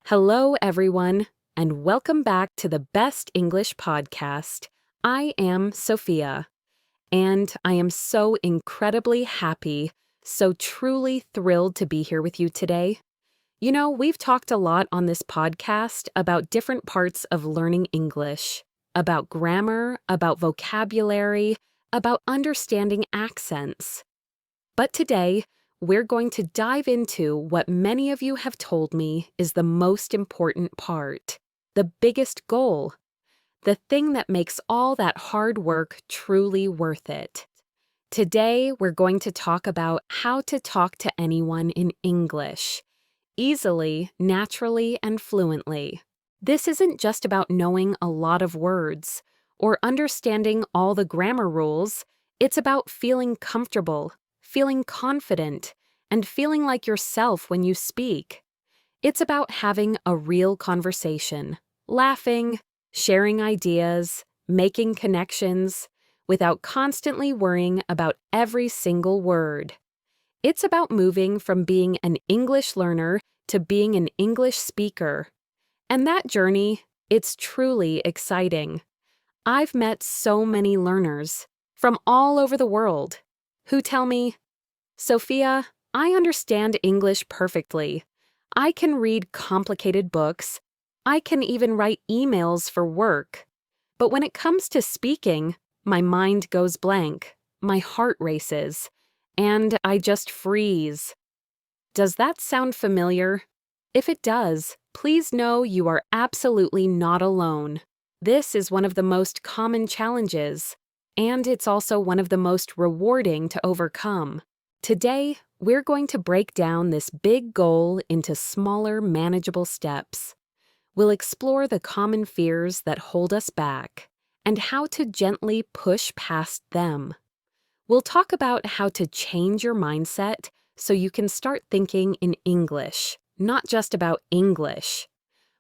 Hello, everyone, and welcome back to the Best English Podcast. I am Sophia, and I am so incredibly happy, so truly thrilled to be here with you today. You know, we've talked a lot on this podcast about different parts of learning English, about grammar, about vocabulary, about understanding accents. But today, we're going to dive into what many of you have told me is the most important part, the biggest goal, the thing that makes all that hard work truly worth it. Today, we're going to talk about how to talk to anyone in English, easily, naturally, and fluently. This isn't just about knowing a lot of words or understanding all the grammar rules. It's about feeling comfortable, feeling confident, and feeling like yourself when you speak. It's about having a real conversation, laughing, sharing ideas, making connections, without constantly worrying about every single word. It's about moving from being an English learner to being an English speaker. And that journey, it's truly exciting. I've met so many learners from all over the world who tell me, Sophia, I understand English perfectly. I can read complicated books. I can even write emails for work. But when it comes to speaking, my mind goes blank, my heart races, and I just freeze. Does that sound familiar? If it does, please know you are absolutely not alone. This is one of the most common challenges, and it's also one of the most rewarding to overcome. Today, we're going to break down this big goal into smaller, manageable steps. We'll explore the common fears that hold us back and how to gently push past them. We'll talk about how to change your mindset so you can start thinking in English, not just about English.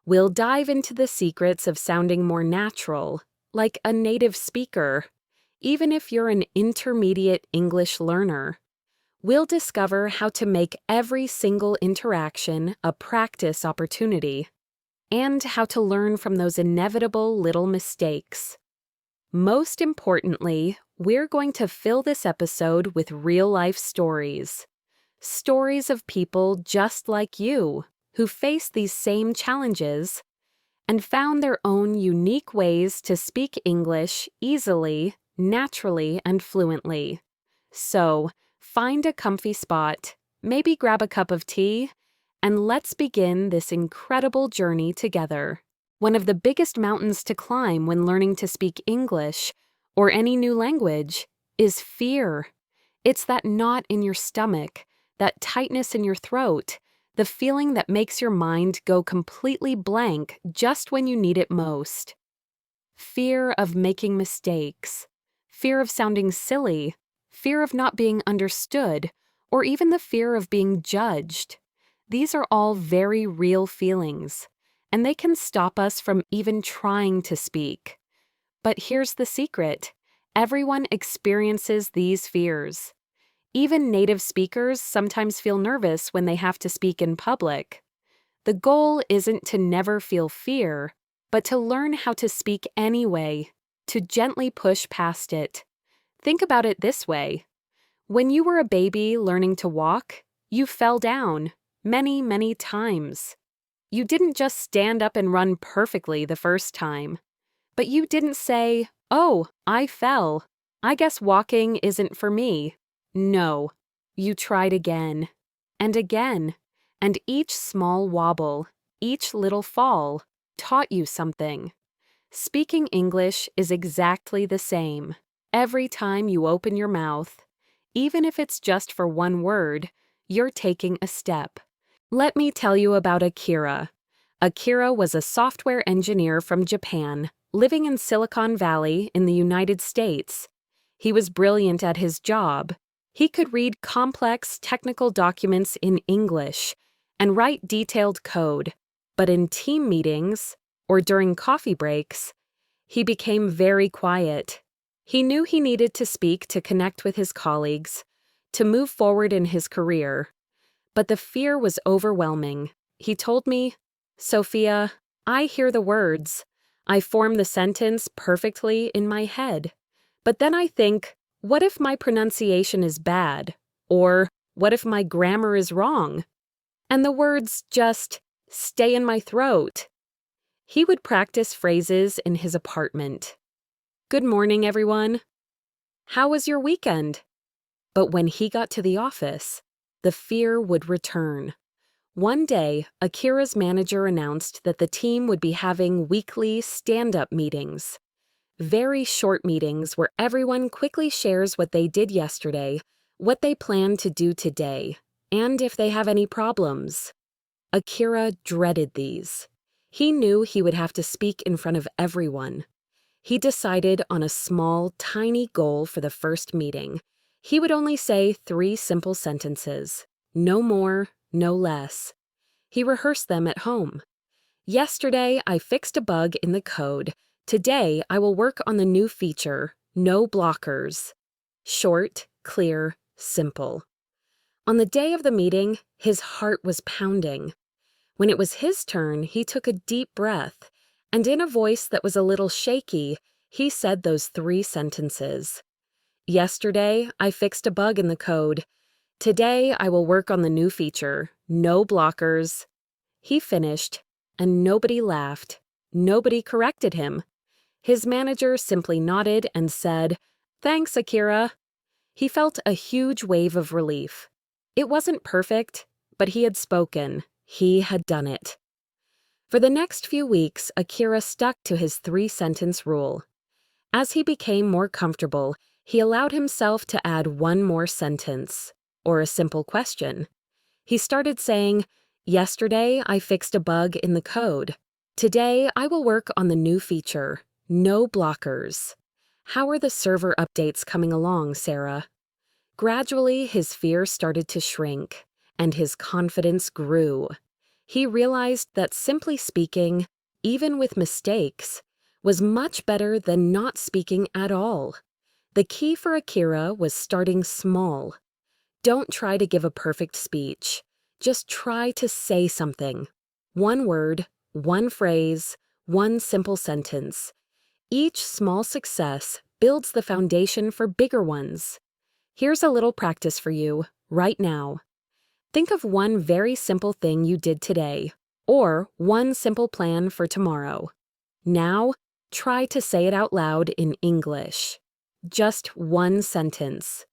We'll dive into the secrets of sounding more natural, like a native speaker, even if you're an intermediate English learner. We'll discover how to make every single interaction a practice opportunity, and how to learn from those inevitable little mistakes. Most importantly, we're going to fill this episode with real-life stories. Stories of people just like you, who face these same challenges and found their own unique ways to speak English easily, naturally, and fluently. So, find a comfy spot, maybe grab a cup of tea, and let's begin this incredible journey together. One of the biggest mountains to climb when learning to speak English, or any new language, is fear. It's that knot in your stomach, that tightness in your throat, the feeling that makes your mind go completely blank just when you need it most. Fear of making mistakes, fear of sounding silly, fear of not being understood, or even the fear of being judged. These are all very real feelings, and they can stop us from even trying to speak. But here's the secret. Everyone experiences these fears. Even native speakers sometimes feel nervous when they have to speak in public. The goal isn't to never feel fear, but to learn how to speak anyway, to gently push past it. Think about it this way. When you were a baby learning to walk, you fell down many, many times. You didn't just stand up and run perfectly the first time. But you didn't say, "Oh, I fell. I guess walking isn't for me." No, you tried again, and each small wobble, each little fall, taught you something. Speaking English is exactly the same. Every time you open your mouth, even if it's just for one word, you're taking a step. Let me tell you about Akira. Akira was a software engineer from Japan, living in Silicon Valley in the United States. He was brilliant at his job. He could read complex technical documents in English and write detailed code, but in team meetings or during coffee breaks, he became very quiet. He knew he needed to speak to connect with his colleagues, to move forward in his career. But the fear was overwhelming. He told me, Sophia, I hear the words. I form the sentence perfectly in my head. But then I think, what if my pronunciation is bad? Or what if my grammar is wrong? And the words just stay in my throat. He would practice phrases in his apartment. Good morning, everyone. How was your weekend? But when he got to the office, the fear would return. One day, Akira's manager announced that the team would be having weekly stand-up meetings. Very short meetings where everyone quickly shares what they did yesterday, what they plan to do today, and if they have any problems. Akira dreaded these. He knew he would have to speak in front of everyone. He decided on a small, tiny goal for the first meeting. He would only say 3 simple sentences. No more, no less. He rehearsed them at home. Yesterday, I fixed a bug in the code. Today, I will work on the new feature, no blockers. Short, clear, simple. On the day of the meeting, his heart was pounding. When it was his turn, he took a deep breath, and in a voice that was a little shaky, he said those 3 sentences. Yesterday, I fixed a bug in the code. Today, I will work on the new feature, no blockers. He finished, and nobody laughed. Nobody corrected him. His manager simply nodded and said, "Thanks, Akira." He felt a huge wave of relief. It wasn't perfect, but he had spoken. He had done it. For the next few weeks, Akira stuck to his 3-sentence rule. As he became more comfortable, he allowed himself to add 1 more sentence, or a simple question. He started saying, "Yesterday, I fixed a bug in the code. Today, I will work on the new feature, no blockers. How are the server updates coming along, Sarah?" Gradually, his fear started to shrink, and his confidence grew. He realized that simply speaking, even with mistakes, was much better than not speaking at all. The key for Akira was starting small. Don't try to give a perfect speech. Just try to say something. 1 word, 1 phrase, 1 simple sentence. Each small success builds the foundation for bigger ones. Here's a little practice for you, right now. Think of 1 very simple thing you did today, or 1 simple plan for tomorrow. Now, try to say it out loud in English. Just 1 sentence.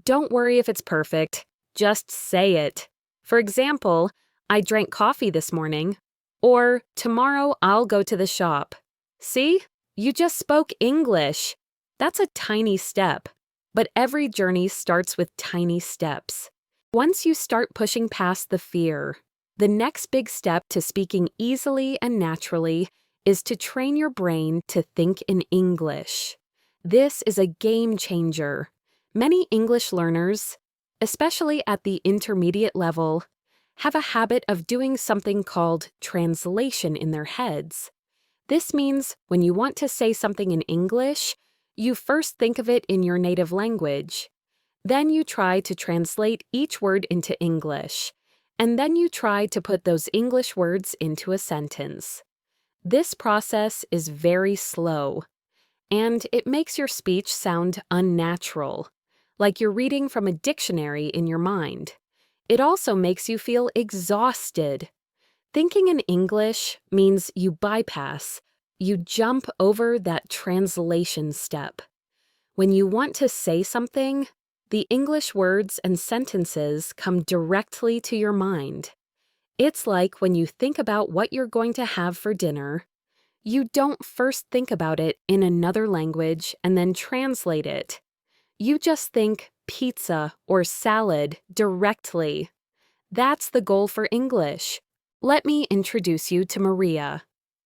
Don't worry if it's perfect. Just say it. For example, I drank coffee this morning. Or, tomorrow I'll go to the shop. See? You just spoke English. That's a tiny step. But every journey starts with tiny steps. Once you start pushing past the fear, the next big step to speaking easily and naturally is to train your brain to think in English. This is a game changer. Many English learners, especially at the intermediate level, have a habit of doing something called translation in their heads. This means when you want to say something in English, you first think of it in your native language. Then you try to translate each word into English, and then you try to put those English words into a sentence. This process is very slow, and it makes your speech sound unnatural, like you're reading from a dictionary in your mind. It also makes you feel exhausted. Thinking in English means you bypass, you jump over that translation step. When you want to say something, the English words and sentences come directly to your mind. It's like when you think about what you're going to have for dinner, you don't first think about it in another language and then translate it. You just think pizza or salad directly. That's the goal for English. Let me introduce you to Maria.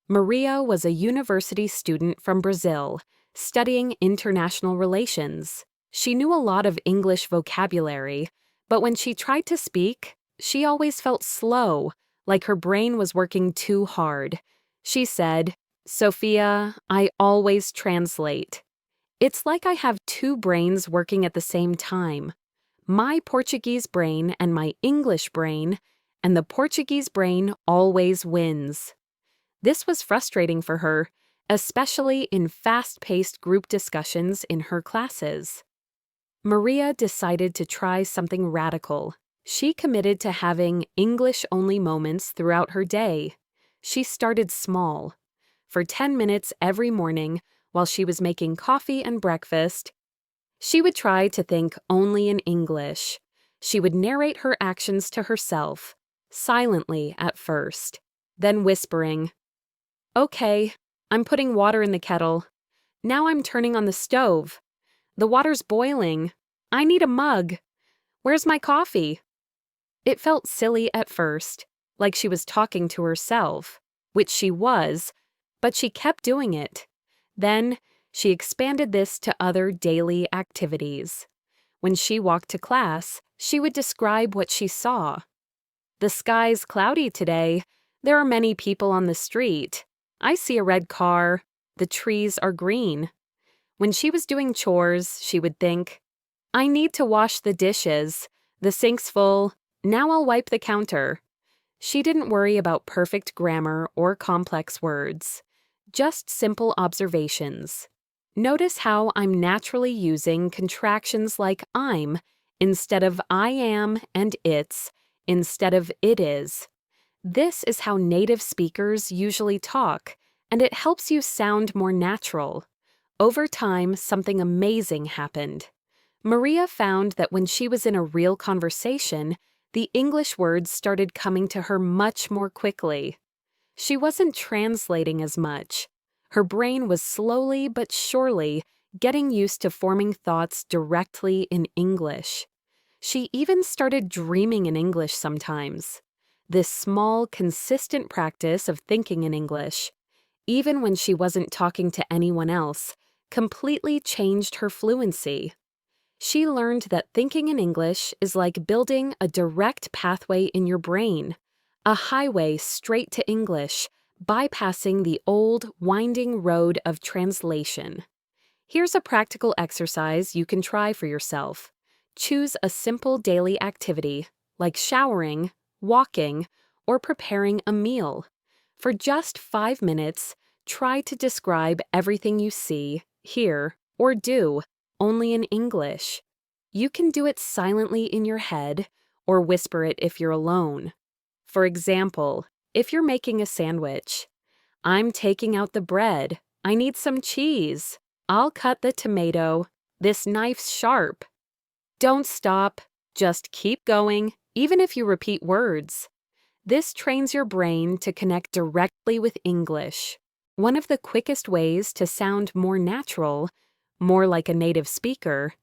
Maria was a university student from Brazil, studying international relations. She knew a lot of English vocabulary, but when she tried to speak, she always felt slow, like her brain was working too hard. She said, "Sophia, I always translate. It's like I have 2 brains working at the same time. My Portuguese brain and my English brain, and the Portuguese brain always wins. This was frustrating for her, especially in fast-paced group discussions in her classes. Maria decided to try something radical. She committed to having English-only moments throughout her day. She started small. For 10 minutes every morning, while she was making coffee and breakfast, she would try to think only in English. She would narrate her actions to herself, silently at first, then whispering, "Okay, I'm putting water in the kettle. Now I'm turning on the stove. The water's boiling. I need a mug. Where's my coffee?" It felt silly at first, like she was talking to herself, which she was, but she kept doing it. Then, she expanded this to other daily activities. When she walked to class, she would describe what she saw. "The sky's cloudy today. There are many people on the street. I see a red car. The trees are green." When she was doing chores, she would think, "I need to wash the dishes. The sink's full. Now I'll wipe the counter." She didn't worry about perfect grammar or complex words, just simple observations. Notice how I'm naturally using contractions like I'm instead of I am and it's instead of it is. This is how native speakers usually talk, and it helps you sound more natural. Over time, something amazing happened. Maria found that when she was in a real conversation, the English words started coming to her much more quickly. She wasn't translating as much. Her brain was slowly but surely getting used to forming thoughts directly in English. She even started dreaming in English sometimes. This small, consistent practice of thinking in English, even when she wasn't talking to anyone else, completely changed her fluency. She learned that thinking in English is like building a direct pathway in your brain, a highway straight to English, bypassing the old, winding road of translation. Here's a practical exercise you can try for yourself. Choose a simple daily activity, like showering, walking, or preparing a meal. For just 5 minutes, try to describe everything you see, hear, or do, only in English. You can do it silently in your head, or whisper it if you're alone. For example, if you're making a sandwich, "I'm taking out the bread. I need some cheese. I'll cut the tomato. This knife's sharp." Don't stop. Just keep going, even if you repeat words. This trains your brain to connect directly with English. One of the quickest ways to sound more natural, more like a native speaker,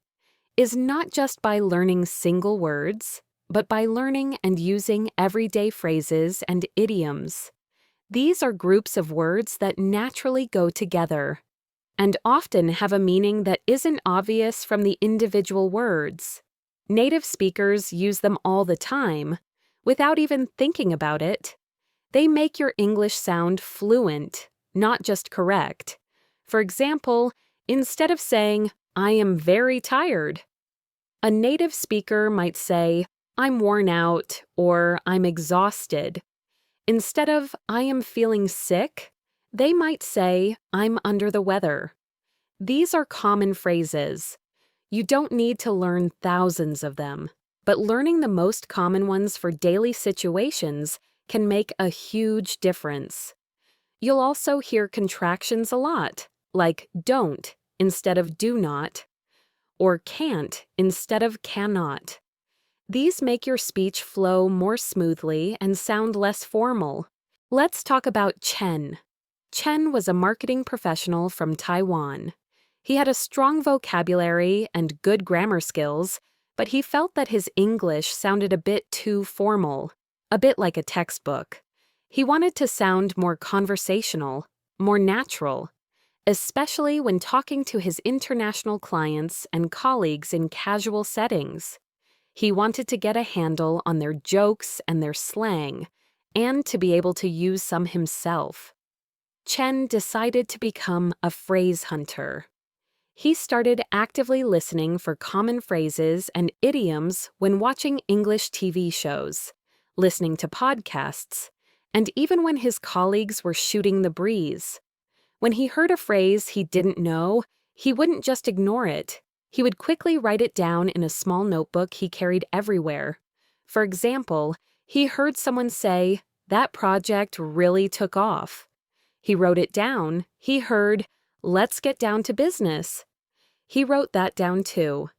is not just by learning single words, but by learning and using everyday phrases and idioms. These are groups of words that naturally go together, and often have a meaning that isn't obvious from the individual words. Native speakers use them all the time, without even thinking about it. They make your English sound fluent, not just correct. For example, instead of saying, "I am very tired," a native speaker might say, "I'm worn out," or "I'm exhausted." Instead of "I am feeling sick," they might say, "I'm under the weather." These are common phrases. You don't need to learn thousands of them, but learning the most common ones for daily situations can make a huge difference. You'll also hear contractions a lot, like don't instead of do not, or can't instead of cannot. These make your speech flow more smoothly and sound less formal. Let's talk about Chen. Chen was a marketing professional from Taiwan. He had a strong vocabulary and good grammar skills, but he felt that his English sounded a bit too formal, a bit like a textbook. He wanted to sound more conversational, more natural, especially when talking to his international clients and colleagues in casual settings. He wanted to get a handle on their jokes and their slang, and to be able to use some himself. Chen decided to become a phrase hunter. He started actively listening for common phrases and idioms when watching English TV shows, listening to podcasts, and even when his colleagues were shooting the breeze. When he heard a phrase he didn't know, he wouldn't just ignore it. He would quickly write it down in a small notebook he carried everywhere. For example, he heard someone say, "That project really took off." He wrote it down. He heard, "Let's get down to business." He wrote that down too.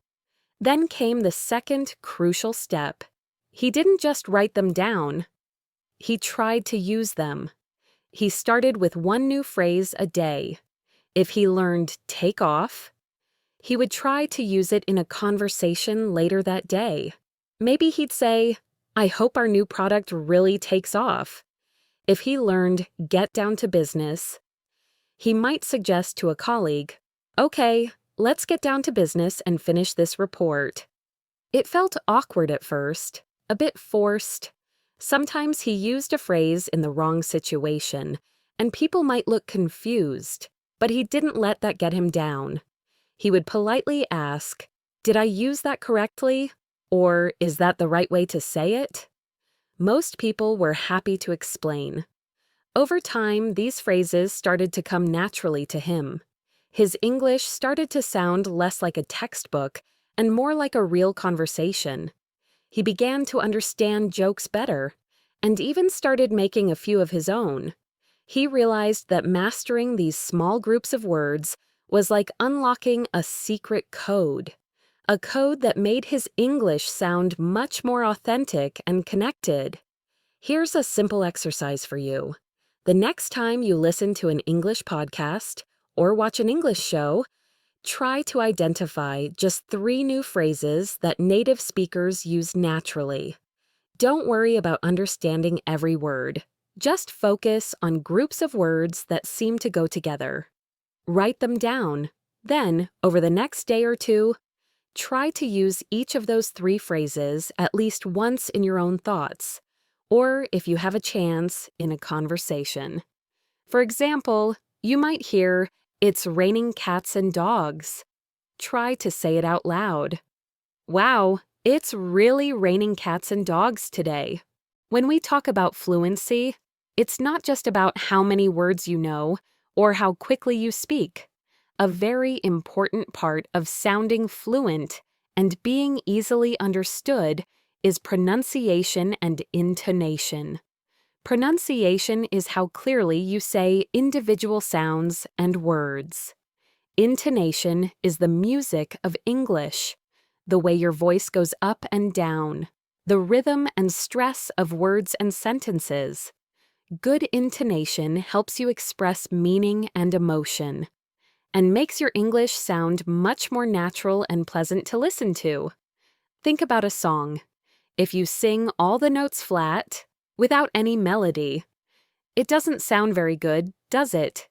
Then came the second crucial step. He didn't just write them down. He tried to use them. He started with one new phrase a day. If he learned "take off," he would try to use it in a conversation later that day. Maybe he'd say, "I hope our new product really takes off." If he learned "get down to business," he might suggest to a colleague, "Okay, let's get down to business and finish this report." It felt awkward at first, a bit forced. Sometimes he used a phrase in the wrong situation, and people might look confused, but he didn't let that get him down. He would politely ask, "Did I use that correctly?" Or, "Is that the right way to say it?" Most people were happy to explain. Over time, these phrases started to come naturally to him. His English started to sound less like a textbook and more like a real conversation. He began to understand jokes better, and even started making a few of his own. He realized that mastering these small groups of words was like unlocking a secret code, a code that made his English sound much more authentic and connected. Here's a simple exercise for you. The next time you listen to an English podcast or watch an English show, try to identify just 3 new phrases that native speakers use naturally. Don't worry about understanding every word. Just focus on groups of words that seem to go together. Write them down. Then, over the next day or two, try to use each of those 3 phrases at least once in your own thoughts, or if you have a chance, in a conversation. For example, you might hear, "It's raining cats and dogs." Try to say it out loud. "Wow, it's really raining cats and dogs today." When we talk about fluency, it's not just about how many words you know or how quickly you speak. A very important part of sounding fluent and being easily understood is pronunciation and intonation. Pronunciation is how clearly you say individual sounds and words. Intonation is the music of English, the way your voice goes up and down, the rhythm and stress of words and sentences. Good intonation helps you express meaning and emotion, and makes your English sound much more natural and pleasant to listen to. Think about a song. If you sing all the notes flat, without any melody, it doesn't sound very good, does it?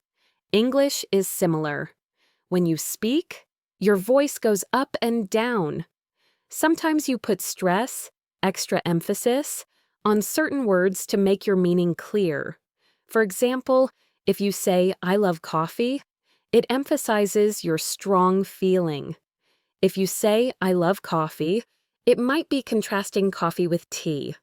English is similar. When you speak, your voice goes up and down. Sometimes you put stress, extra emphasis, on certain words to make your meaning clear. For example, if you say, "I love coffee," it emphasizes your strong feeling. If you say, "I love coffee," it might be contrasting coffee with tea.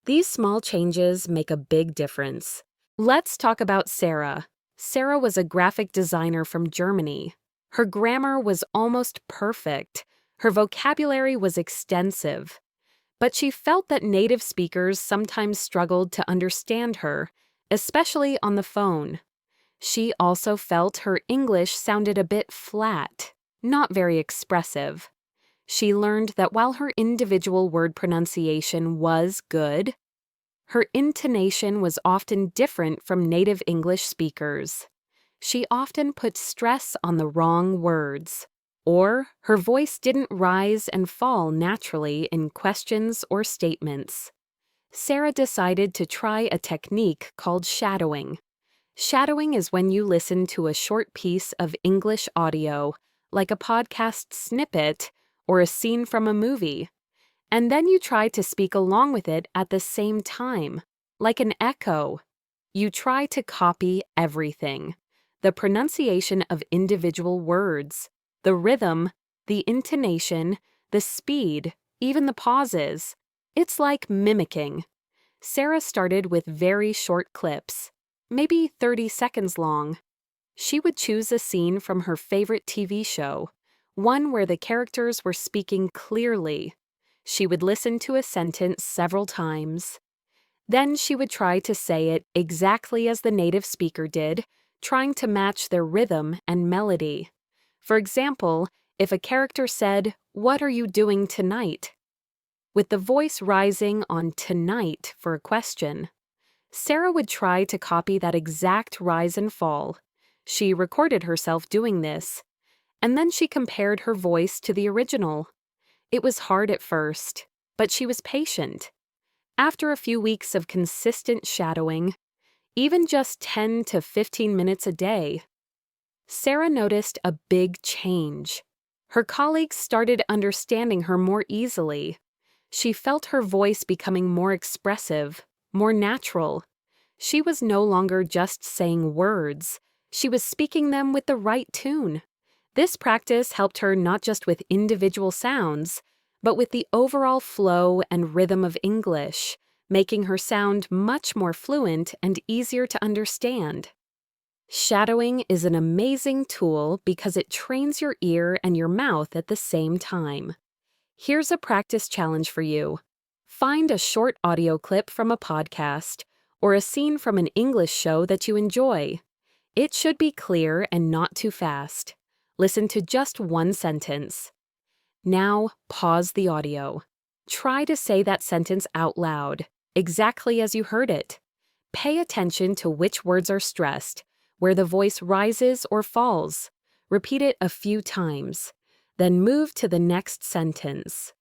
These small changes make a big difference. Let's talk about Sarah. Sarah was a graphic designer from Germany. Her grammar was almost perfect. Her vocabulary was extensive. But she felt that native speakers sometimes struggled to understand her, especially on the phone. She also felt her English sounded a bit flat, not very expressive. She learned that while her individual word pronunciation was good, her intonation was often different from native English speakers. She often put stress on the wrong words, or her voice didn't rise and fall naturally in questions or statements. Sarah decided to try a technique called shadowing. Shadowing is when you listen to a short piece of English audio, like a podcast snippet or a scene from a movie, and then you try to speak along with it at the same time, like an echo. You try to copy everything: the pronunciation of individual words, the rhythm, the intonation, the speed, even the pauses. It's like mimicking. Sarah started with very short clips, maybe 30 seconds long. She would choose a scene from her favorite TV show, one where the characters were speaking clearly. She would listen to a sentence several times. Then she would try to say it exactly as the native speaker did, trying to match their rhythm and melody. For example, if a character said, "What are you doing tonight?" with the voice rising on tonight for a question, Sarah would try to copy that exact rise and fall. She recorded herself doing this, and then she compared her voice to the original. It was hard at first, but she was patient. After a few weeks of consistent shadowing, even just 10 to 15 minutes a day, Sarah noticed a big change. Her colleagues started understanding her more easily. She felt her voice becoming more expressive, more natural. She was no longer just saying words. She was speaking them with the right tune. This practice helped her not just with individual sounds, but with the overall flow and rhythm of English, making her sound much more fluent and easier to understand. Shadowing is an amazing tool because it trains your ear and your mouth at the same time. Here's a practice challenge for you. Find a short audio clip from a podcast or a scene from an English show that you enjoy. It should be clear and not too fast. Listen to just one sentence. Now, pause the audio. Try to say that sentence out loud, exactly as you heard it. Pay attention to which words are stressed, where the voice rises or falls. Repeat it a few times. Then move to the next sentence.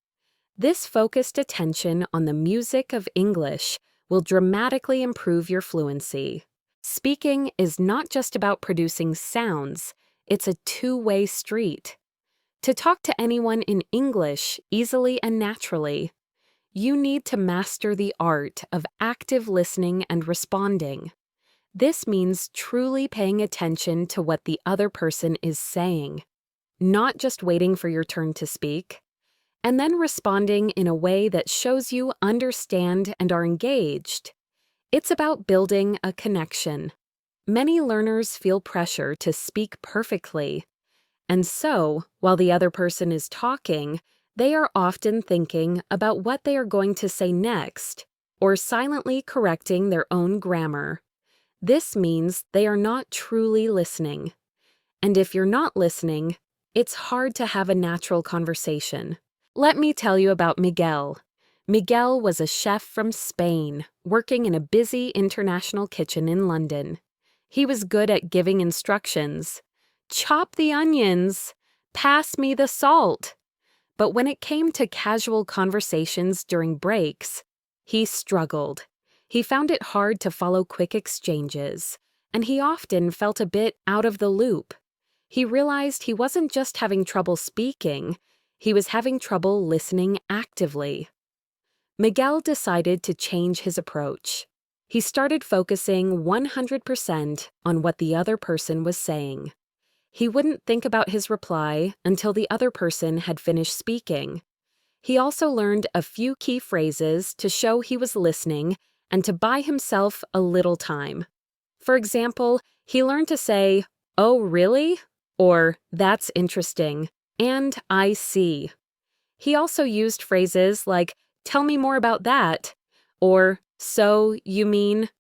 This focused attention on the music of English will dramatically improve your fluency. Speaking is not just about producing sounds, it's a two-way street. To talk to anyone in English easily and naturally, you need to master the art of active listening and responding. This means truly paying attention to what the other person is saying, not just waiting for your turn to speak, and then responding in a way that shows you understand and are engaged. It's about building a connection. Many learners feel pressure to speak perfectly, and so, while the other person is talking, they are often thinking about what they are going to say next, or silently correcting their own grammar. This means they are not truly listening. And if you're not listening, it's hard to have a natural conversation. Let me tell you about Miguel. Miguel was a chef from Spain, working in a busy international kitchen in London. He was good at giving instructions. Chop the onions. Pass me the salt. But when it came to casual conversations during breaks, he struggled. He found it hard to follow quick exchanges, and he often felt a bit out of the loop. He realized he wasn't just having trouble speaking, he was having trouble listening actively. Miguel decided to change his approach. He started focusing 100% on what the other person was saying. He wouldn't think about his reply until the other person had finished speaking. He also learned a few key phrases to show he was listening and to buy himself a little time. For example, he learned to say, "Oh, really?" or "That's interesting," and "I see." He also used phrases like, "Tell me more about that," or "So, you mean?"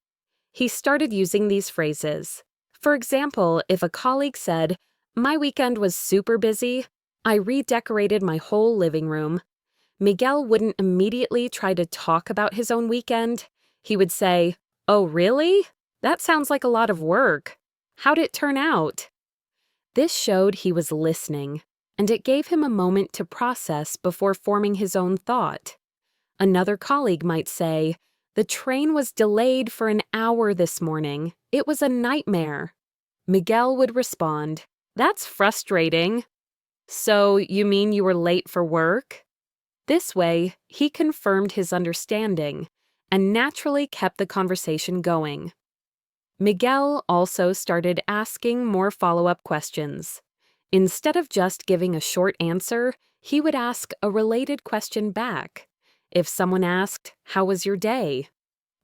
He started using these phrases. For example, if a colleague said, "My weekend was super busy. I redecorated my whole living room," Miguel wouldn't immediately try to talk about his own weekend. He would say, "Oh, really? That sounds like a lot of work. How'd it turn out?" This showed he was listening, and it gave him a moment to process before forming his own thought. Another colleague might say, "The train was delayed for an hour this morning. It was a nightmare." Miguel would respond, "That's frustrating. So, you mean you were late for work?" This way, he confirmed his understanding and naturally kept the conversation going. Miguel also started asking more follow-up questions. Instead of just giving a short answer, he would ask a related question back. If someone asked, "How was your day?"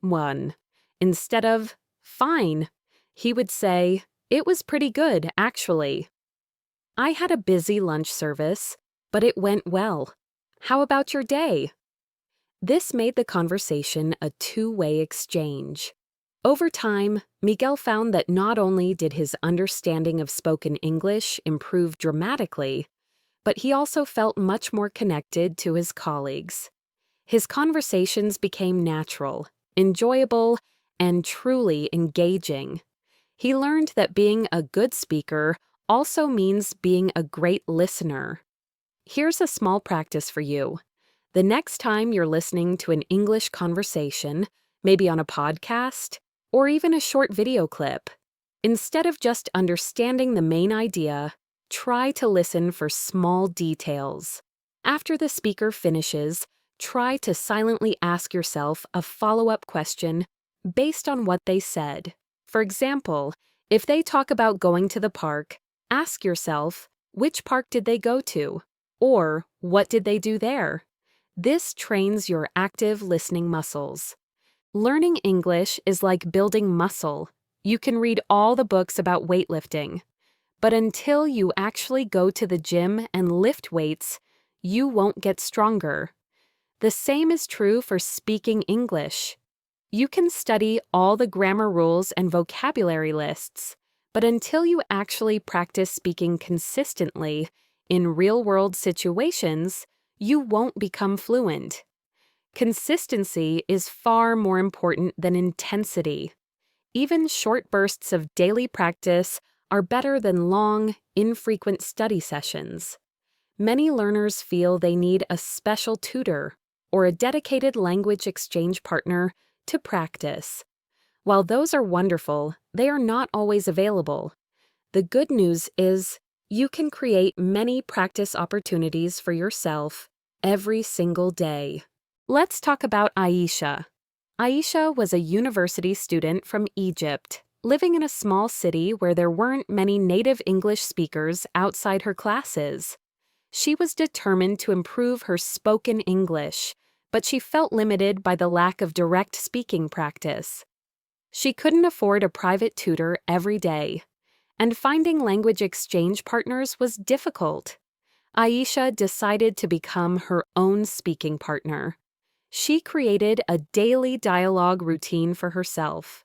1. Instead of fine, he would say, "It was pretty good, actually." "I had a busy lunch service, but it went well. How about your day?" This made the conversation a two-way exchange. Over time, Miguel found that not only did his understanding of spoken English improve dramatically, but he also felt much more connected to his colleagues. His conversations became natural, enjoyable, and truly engaging. He learned that being a good speaker also means being a great listener. Here's a small practice for you. The next time you're listening to an English conversation, maybe on a podcast, or even a short video clip, instead of just understanding the main idea, try to listen for small details. After the speaker finishes, try to silently ask yourself a follow-up question based on what they said. For example, if they talk about going to the park, ask yourself, which park did they go to? Or, what did they do there? This trains your active listening muscles. Learning English is like building muscle. You can read all the books about weightlifting, but until you actually go to the gym and lift weights, you won't get stronger. The same is true for speaking English. You can study all the grammar rules and vocabulary lists, but until you actually practice speaking consistently in real-world situations, you won't become fluent. Consistency is far more important than intensity. Even short bursts of daily practice are better than long, infrequent study sessions. Many learners feel they need a special tutor or a dedicated language exchange partner to practice. While those are wonderful, they are not always available. The good news is you can create many practice opportunities for yourself every single day. Let's talk about Aisha. Aisha was a university student from Egypt, living in a small city where there weren't many native English speakers outside her classes. She was determined to improve her spoken English, but she felt limited by the lack of direct speaking practice. She couldn't afford a private tutor every day, and finding language exchange partners was difficult. Aisha decided to become her own speaking partner. She created a daily dialogue routine for herself.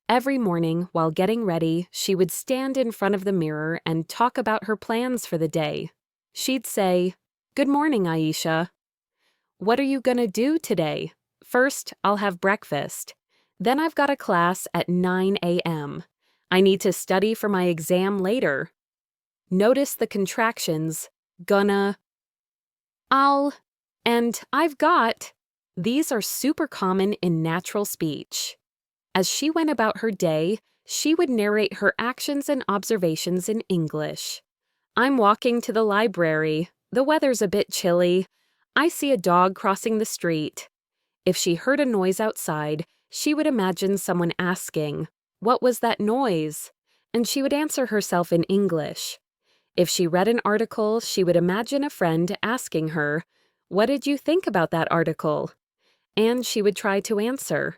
Every morning, while getting ready, she would stand in front of the mirror and talk about her plans for the day. She'd say, "Good morning, Aisha. What are you gonna do today? First, I'll have breakfast. Then I've got a class at 9 a.m. I need to study for my exam later." Notice the contractions, gonna, I'll, and I've got. These are super common in natural speech. As she went about her day, she would narrate her actions and observations in English. "I'm walking to the library. The weather's a bit chilly. I see a dog crossing the street." If she heard a noise outside, she would imagine someone asking, "What was that noise?" And she would answer herself in English. If she read an article, she would imagine a friend asking her, "What did you think about that article?" And she would try to answer.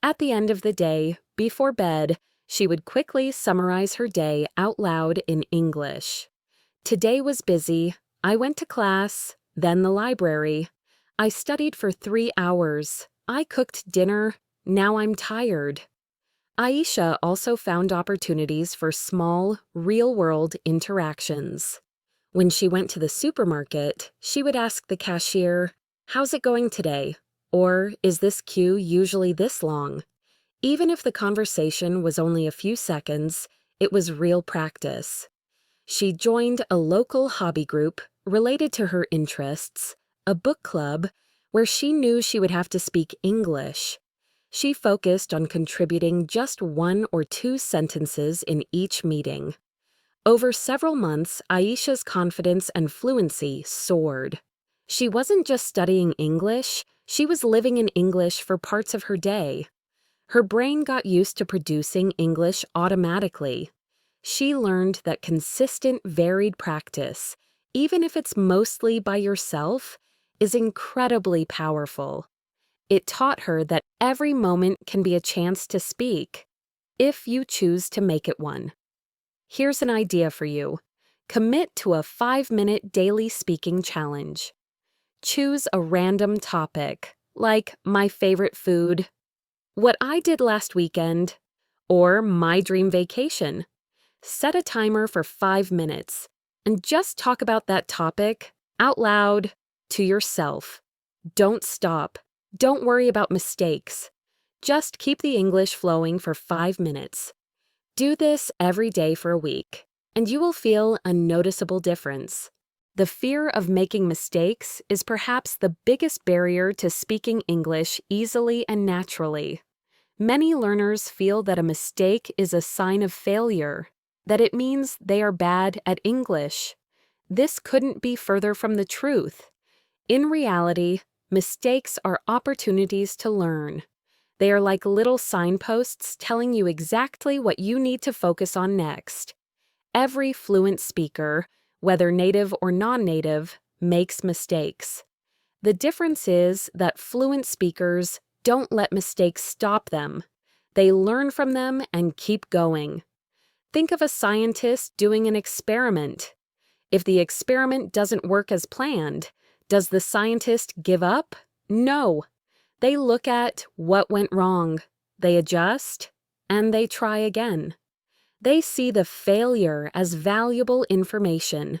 At the end of the day, before bed, she would quickly summarize her day out loud in English. "Today was busy. I went to class, then the library. I studied for 3 hours. I cooked dinner. Now I'm tired." Aisha also found opportunities for small, real-world interactions. When she went to the supermarket, she would ask the cashier, "How's it going today?" Or, "Is this queue usually this long?" Even if the conversation was only a few seconds, it was real practice. She joined a local hobby group related to her interests, a book club, where she knew she would have to speak English. She focused on contributing just 1 or 2 sentences in each meeting. Over several months, Aisha's confidence and fluency soared. She wasn't just studying English, she was living in English for parts of her day. Her brain got used to producing English automatically. She learned that consistent, varied practice, even if it's mostly by yourself, is incredibly powerful. It taught her that every moment can be a chance to speak, if you choose to make it one. Here's an idea for you. Commit to a 5-minute daily speaking challenge. Choose a random topic, like my favorite food, what I did last weekend, or my dream vacation. Set a timer for 5 minutes and just talk about that topic out loud to yourself. Don't stop. Don't worry about mistakes. Just keep the English flowing for 5 minutes. Do this every day for a week, and you will feel a noticeable difference. The fear of making mistakes is perhaps the biggest barrier to speaking English easily and naturally. Many learners feel that a mistake is a sign of failure, that it means they are bad at English. This couldn't be further from the truth. In reality, mistakes are opportunities to learn. They are like little signposts telling you exactly what you need to focus on next. Every fluent speaker, whether native or non-native, makes mistakes. The difference is that fluent speakers don't let mistakes stop them. They learn from them and keep going. Think of a scientist doing an experiment. If the experiment doesn't work as planned, does the scientist give up? No. They look at what went wrong, they adjust, and they try again. They see the failure as valuable information.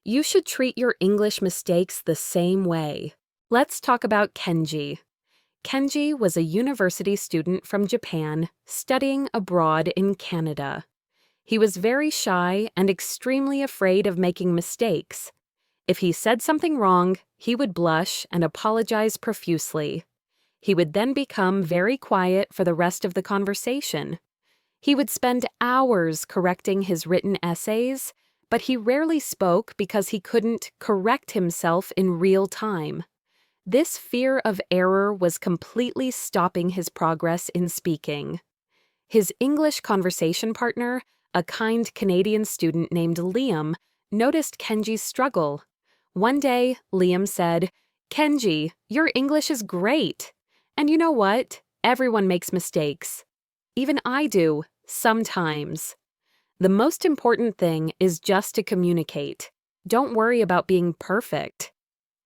You should treat your English mistakes the same way. Let's talk about Kenji. Kenji was a university student from Japan studying abroad in Canada. He was very shy and extremely afraid of making mistakes. If he said something wrong, he would blush and apologize profusely. He would then become very quiet for the rest of the conversation. He would spend hours correcting his written essays, but he rarely spoke because he couldn't correct himself in real time. This fear of error was completely stopping his progress in speaking. His English conversation partner, a kind Canadian student named Liam, noticed Kenji's struggle. One day, Liam said, "Kenji, your English is great. And you know what? Everyone makes mistakes. Even I do, sometimes. The most important thing is just to communicate. Don't worry about being perfect."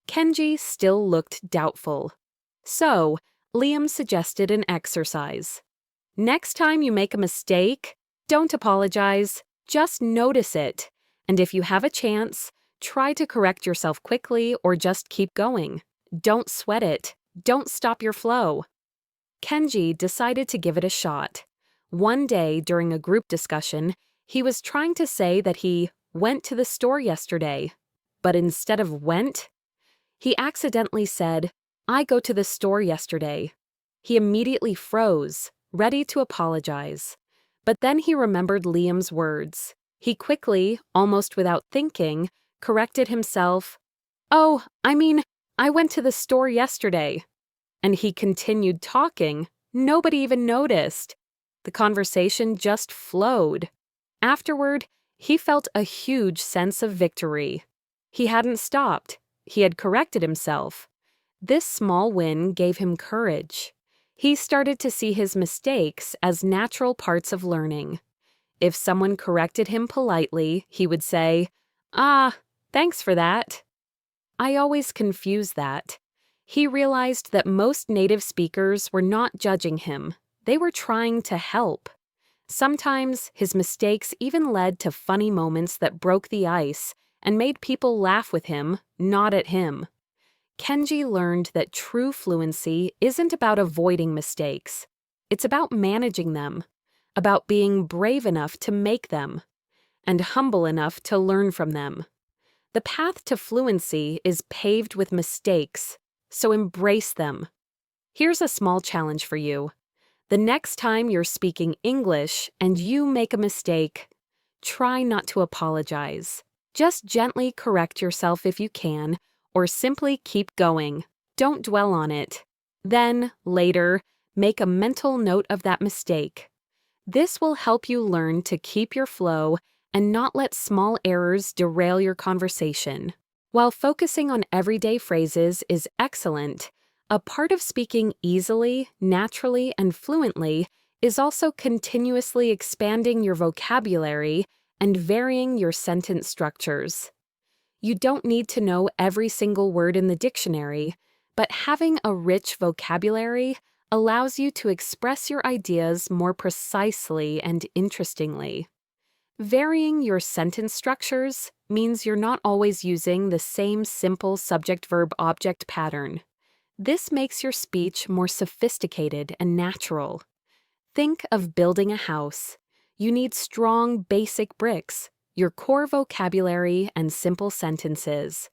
Kenji still looked doubtful. So, Liam suggested an exercise. Next time you make a mistake, don't apologize, just notice it. And if you have a chance, try to correct yourself quickly or just keep going. Don't sweat it. Don't stop your flow. Kenji decided to give it a shot. One day during a group discussion, he was trying to say that he went to the store yesterday. But instead of went, he accidentally said, "I go to the store yesterday." He immediately froze, ready to apologize. But then he remembered Liam's words. He quickly, almost without thinking, corrected himself. "Oh, I went to the store yesterday." And he continued talking. Nobody even noticed. The conversation just flowed. Afterward, he felt a huge sense of victory. He hadn't stopped. He had corrected himself. This small win gave him courage. He started to see his mistakes as natural parts of learning. If someone corrected him politely, he would say, "Ah, thanks for that." I always confuse that. He realized that most native speakers were not judging him. They were trying to help. Sometimes his mistakes even led to funny moments that broke the ice and made people laugh with him, not at him. Kenji learned that true fluency isn't about avoiding mistakes. It's about managing them, about being brave enough to make them, and humble enough to learn from them. The path to fluency is paved with mistakes, so embrace them. Here's a small challenge for you. The next time you're speaking English and you make a mistake, try not to apologize. Just gently correct yourself if you can, or simply keep going. Don't dwell on it. Then, later, make a mental note of that mistake. This will help you learn to keep your flow and not let small errors derail your conversation. While focusing on everyday phrases is excellent, A part of speaking easily, naturally, and fluently is also continuously expanding your vocabulary and varying your sentence structures. You don't need to know every single word in the dictionary, but having a rich vocabulary allows you to express your ideas more precisely and interestingly. Varying your sentence structures means you're not always using the same simple subject-verb-object pattern. This makes your speech more sophisticated and natural. Think of building a house. You need strong, basic bricks, your core vocabulary, and simple sentences.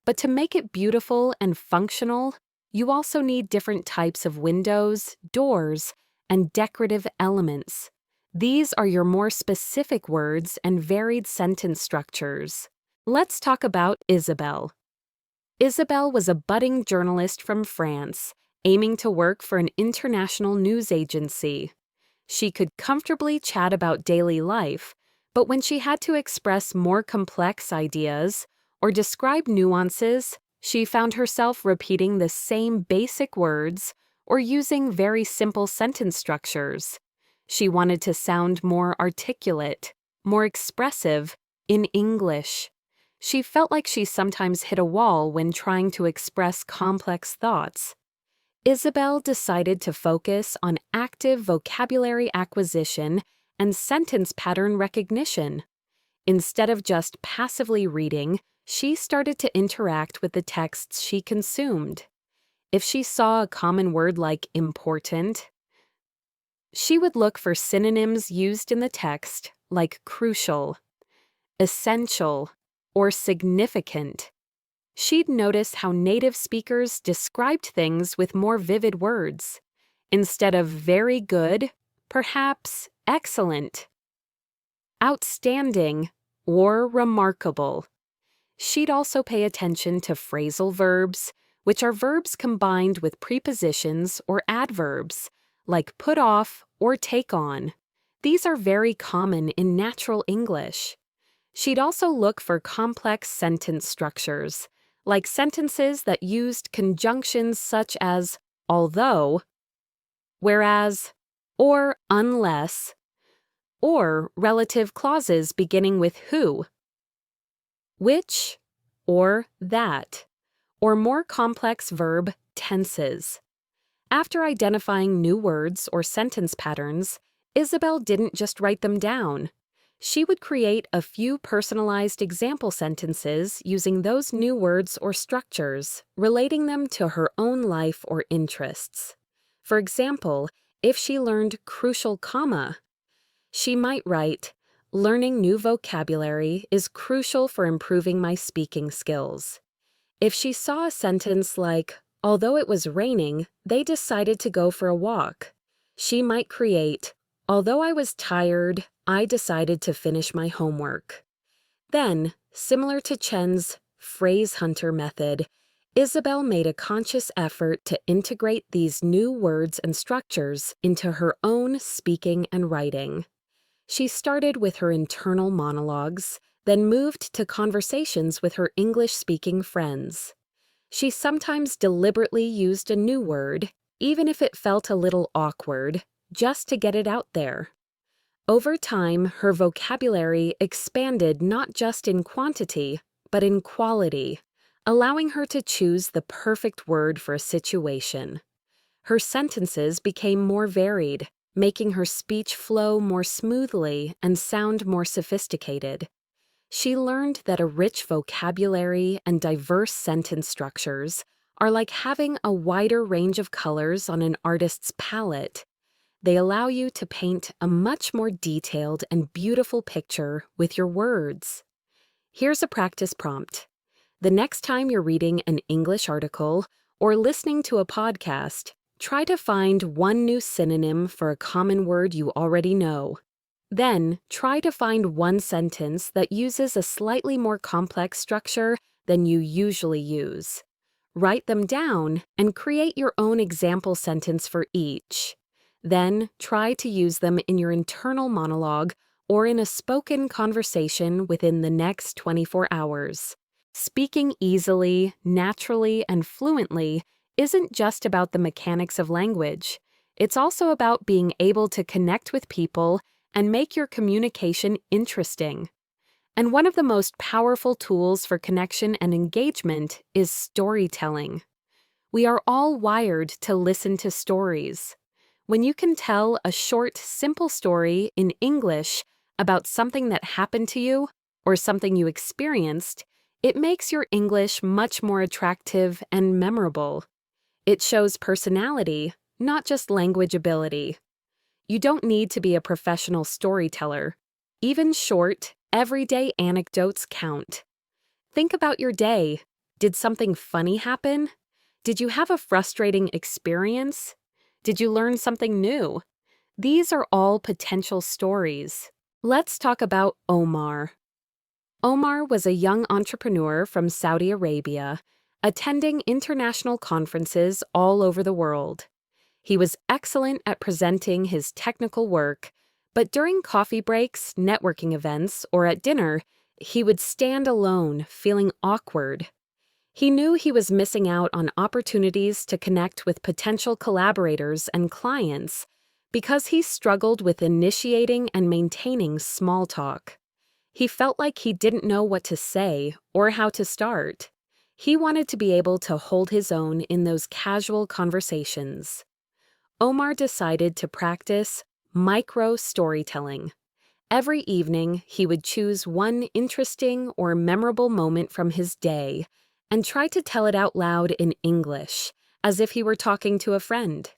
But to make it beautiful and functional, you also need different types of windows, doors, and decorative elements. These are your more specific words and varied sentence structures. Let's talk about Isabelle. Isabelle was a budding journalist from France, aiming to work for an international news agency. She could comfortably chat about daily life, but when she had to express more complex ideas or describe nuances, she found herself repeating the same basic words or using very simple sentence structures. She wanted to sound more articulate, more expressive, in English. She felt like she sometimes hit a wall when trying to express complex thoughts. Isabelle decided to focus on active vocabulary acquisition and sentence pattern recognition. Instead of just passively reading, she started to interact with the texts she consumed. If she saw a common word like important, she would look for synonyms used in the text like crucial, essential, or significant. She'd notice how native speakers described things with more vivid words. Instead of very good, perhaps excellent, outstanding, or remarkable. She'd also pay attention to phrasal verbs, which are verbs combined with prepositions or adverbs, like put off or take on. These are very common in natural English. She'd also look for complex sentence structures, like sentences that used conjunctions such as although, whereas, or unless, or relative clauses beginning with who, which, or that, or more complex verb tenses. After identifying new words or sentence patterns, Isabelle didn't just write them down. She would create a few personalized example sentences using those new words or structures, relating them to her own life or interests. For example, if she learned crucial comma, she might write, "Learning new vocabulary is crucial for improving my speaking skills." If she saw a sentence like, "Although it was raining, they decided to go for a walk," she might create, "Although I was tired, I decided to finish my homework." Then, similar to Chen's phrase hunter method, Isabelle made a conscious effort to integrate these new words and structures into her own speaking and writing. She started with her internal monologues, then moved to conversations with her English-speaking friends. She sometimes deliberately used a new word, even if it felt a little awkward, just to get it out there. Over time, her vocabulary expanded not just in quantity, but in quality, allowing her to choose the perfect word for a situation. Her sentences became more varied, making her speech flow more smoothly and sound more sophisticated. She learned that a rich vocabulary and diverse sentence structures are like having a wider range of colors on an artist's palette. They allow you to paint a much more detailed and beautiful picture with your words. Here's a practice prompt. The next time you're reading an English article or listening to a podcast, try to find one new synonym for a common word you already know. Then, try to find one sentence that uses a slightly more complex structure than you usually use. Write them down and create your own example sentence for each. Then, try to use them in your internal monologue or in a spoken conversation within the next 24 hours. Speaking easily, naturally, and fluently isn't just about the mechanics of language. It's also about being able to connect with people and make your communication interesting. And one of the most powerful tools for connection and engagement is storytelling. We are all wired to listen to stories. When you can tell a short, simple story in English about something that happened to you or something you experienced, it makes your English much more attractive and memorable. It shows personality, not just language ability. You don't need to be a professional storyteller. Even short, everyday anecdotes count. Think about your day. Did something funny happen? Did you have a frustrating experience? Did you learn something new? These are all potential stories. Let's talk about Omar. Omar was a young entrepreneur from Saudi Arabia, attending international conferences all over the world. He was excellent at presenting his technical work, but during coffee breaks, networking events, or at dinner, he would stand alone, feeling awkward. He knew he was missing out on opportunities to connect with potential collaborators and clients because he struggled with initiating and maintaining small talk. He felt like he didn't know what to say or how to start. He wanted to be able to hold his own in those casual conversations. Omar decided to practice micro-storytelling. Every evening, he would choose one interesting or memorable moment from his day and try to tell it out loud in English, as if he were talking to a friend.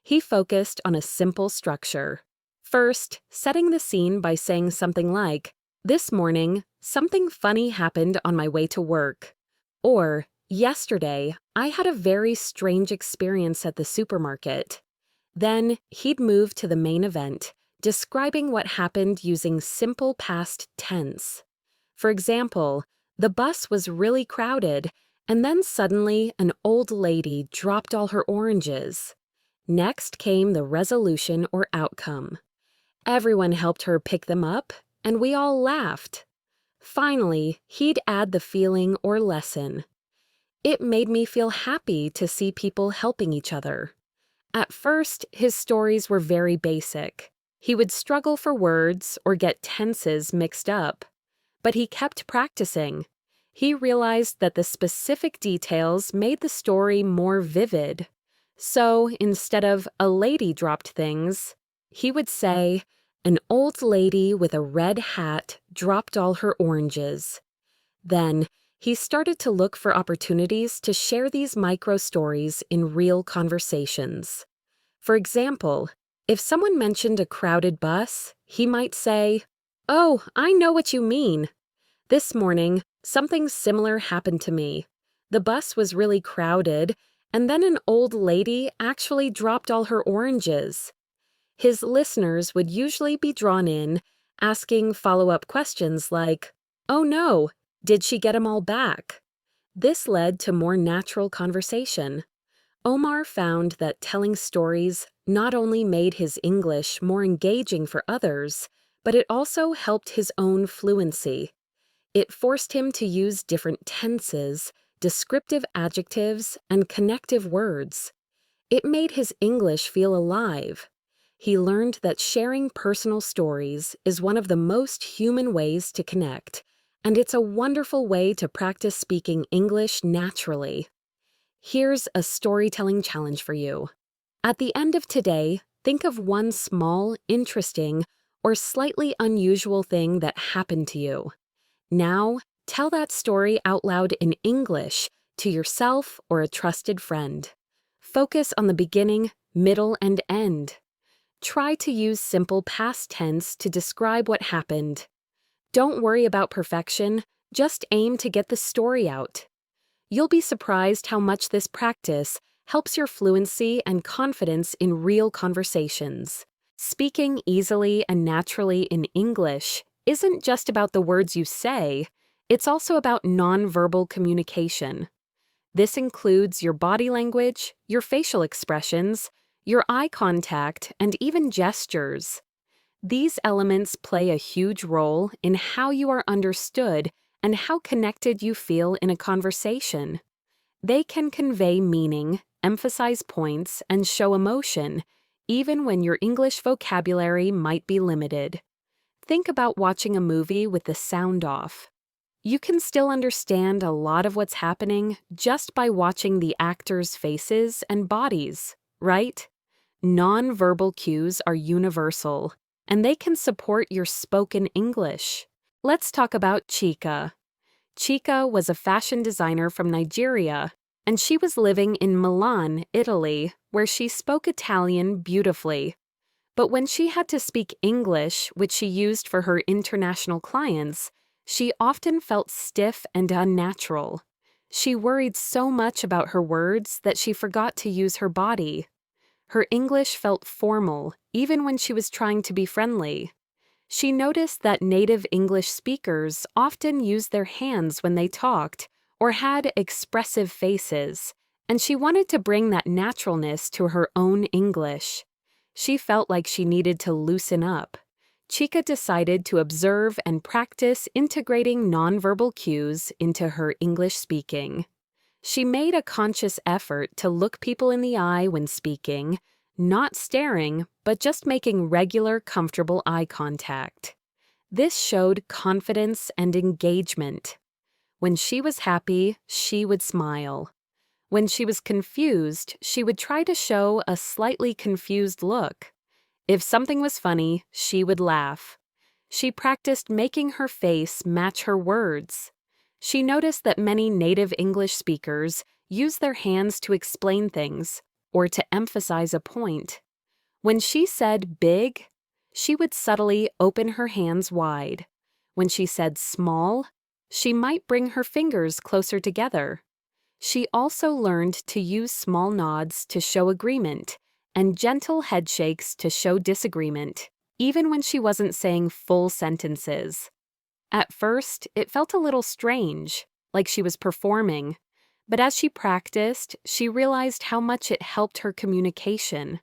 He focused on a simple structure. First, setting the scene by saying something like, "This morning, something funny happened on my way to work." Or, "Yesterday, I had a very strange experience at the supermarket." Then, he'd move to the main event, describing what happened using simple past tense. For example, the bus was really crowded, and then suddenly an old lady dropped all her oranges. Next came the resolution or outcome. Everyone helped her pick them up, and we all laughed. Finally, he'd add the feeling or lesson. "It made me feel happy to see people helping each other." At first, his stories were very basic. He would struggle for words or get tenses mixed up. But he kept practicing. He realized that the specific details made the story more vivid. So, instead of "a lady dropped things," he would say, "An old lady with a red hat dropped all her oranges." Then, he started to look for opportunities to share these micro-stories in real conversations. For example, if someone mentioned a crowded bus, he might say, "Oh, I know what you mean. This morning, something similar happened to me. The bus was really crowded, and then an old lady actually dropped all her oranges." His listeners would usually be drawn in, asking follow-up questions like, "Oh no, did she get 'em all back?" This led to more natural conversation. Omar found that telling stories not only made his English more engaging for others, but it also helped his own fluency. It forced him to use different tenses, descriptive adjectives, and connective words. It made his English feel alive. He learned that sharing personal stories is one of the most human ways to connect, and it's a wonderful way to practice speaking English naturally. Here's a storytelling challenge for you. At the end of today, think of one small, interesting, or slightly unusual thing that happened to you. Now, tell that story out loud in English to yourself or a trusted friend. Focus on the beginning, middle, and end. Try to use simple past tense to describe what happened. Don't worry about perfection, just aim to get the story out. You'll be surprised how much this practice helps your fluency and confidence in real conversations. Speaking easily and naturally in English isn't just about the words you say, it's also about nonverbal communication. This includes your body language, your facial expressions, your eye contact, and even gestures. These elements play a huge role in how you are understood and how connected you feel in a conversation. They can convey meaning, emphasize points, and show emotion, even when your English vocabulary might be limited. Think about watching a movie with the sound off. You can still understand a lot of what's happening just by watching the actors' faces and bodies, right? Nonverbal cues are universal, and they can support your spoken English. Let's talk about Chika. Chika was a fashion designer from Nigeria, and she was living in Milan, Italy, where she spoke Italian beautifully. But when she had to speak English, which she used for her international clients, she often felt stiff and unnatural. She worried so much about her words that she forgot to use her body. Her English felt formal, even when she was trying to be friendly. She noticed that native English speakers often used their hands when they talked or had expressive faces, and she wanted to bring that naturalness to her own English. She felt like she needed to loosen up. Chika decided to observe and practice integrating nonverbal cues into her English speaking. She made a conscious effort to look people in the eye when speaking, not staring, but just making regular, comfortable eye contact. This showed confidence and engagement. When she was happy, she would smile. When she was confused, she would try to show a slightly confused look. If something was funny, she would laugh. She practiced making her face match her words. She noticed that many native English speakers use their hands to explain things or to emphasize a point. When she said big, she would subtly open her hands wide. When she said small, she might bring her fingers closer together. She also learned to use small nods to show agreement and gentle headshakes to show disagreement, even when she wasn't saying full sentences. At first, it felt a little strange, like she was performing, but as she practiced, she realized how much it helped her communication.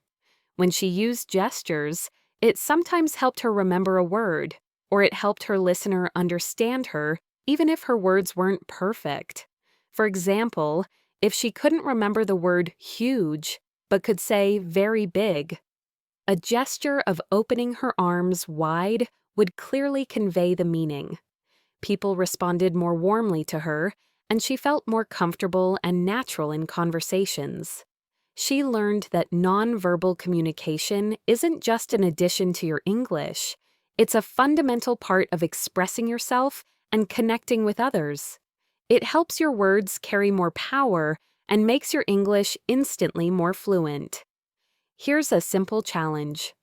When she used gestures, it sometimes helped her remember a word, or it helped her listener understand her, even if her words weren't perfect. For example, if she couldn't remember the word huge, but could say very big, a gesture of opening her arms wide would clearly convey the meaning. People responded more warmly to her, and she felt more comfortable and natural in conversations. She learned that nonverbal communication isn't just an addition to your English. It's a fundamental part of expressing yourself and connecting with others. It helps your words carry more power and makes your English instantly more fluent. Here's a simple challenge.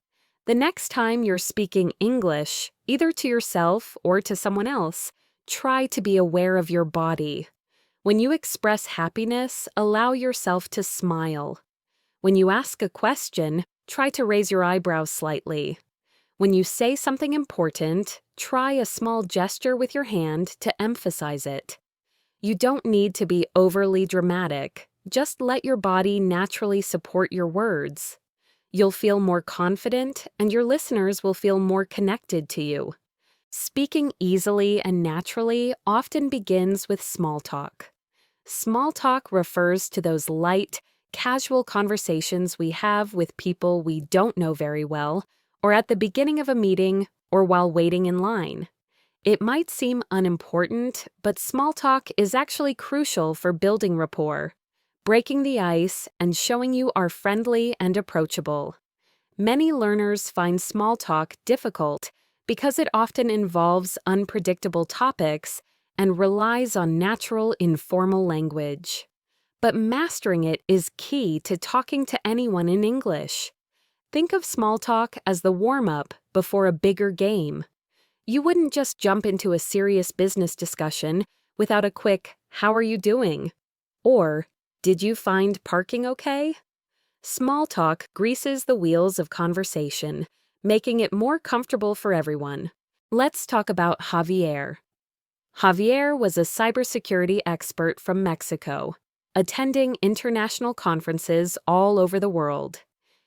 The next time you're speaking English, either to yourself or to someone else, try to be aware of your body. When you express happiness, allow yourself to smile. When you ask a question, try to raise your eyebrows slightly. When you say something important, try a small gesture with your hand to emphasize it. You don't need to be overly dramatic. Just let your body naturally support your words. You'll feel more confident, and your listeners will feel more connected to you. Speaking easily and naturally often begins with small talk. Small talk refers to those light, casual conversations we have with people we don't know very well, or at the beginning of a meeting, or while waiting in line. It might seem unimportant, but small talk is actually crucial for building rapport, breaking the ice, and showing you are friendly and approachable. Many learners find small talk difficult because it often involves unpredictable topics and relies on natural, informal language. But mastering it is key to talking to anyone in English. Think of small talk as the warm-up before a bigger game. You wouldn't just jump into a serious business discussion without a quick, "How are you doing?" or "Did you find parking okay?" Small talk greases the wheels of conversation, making it more comfortable for everyone. Let's talk about Javier. Javier was a cybersecurity expert from Mexico, attending international conferences all over the world.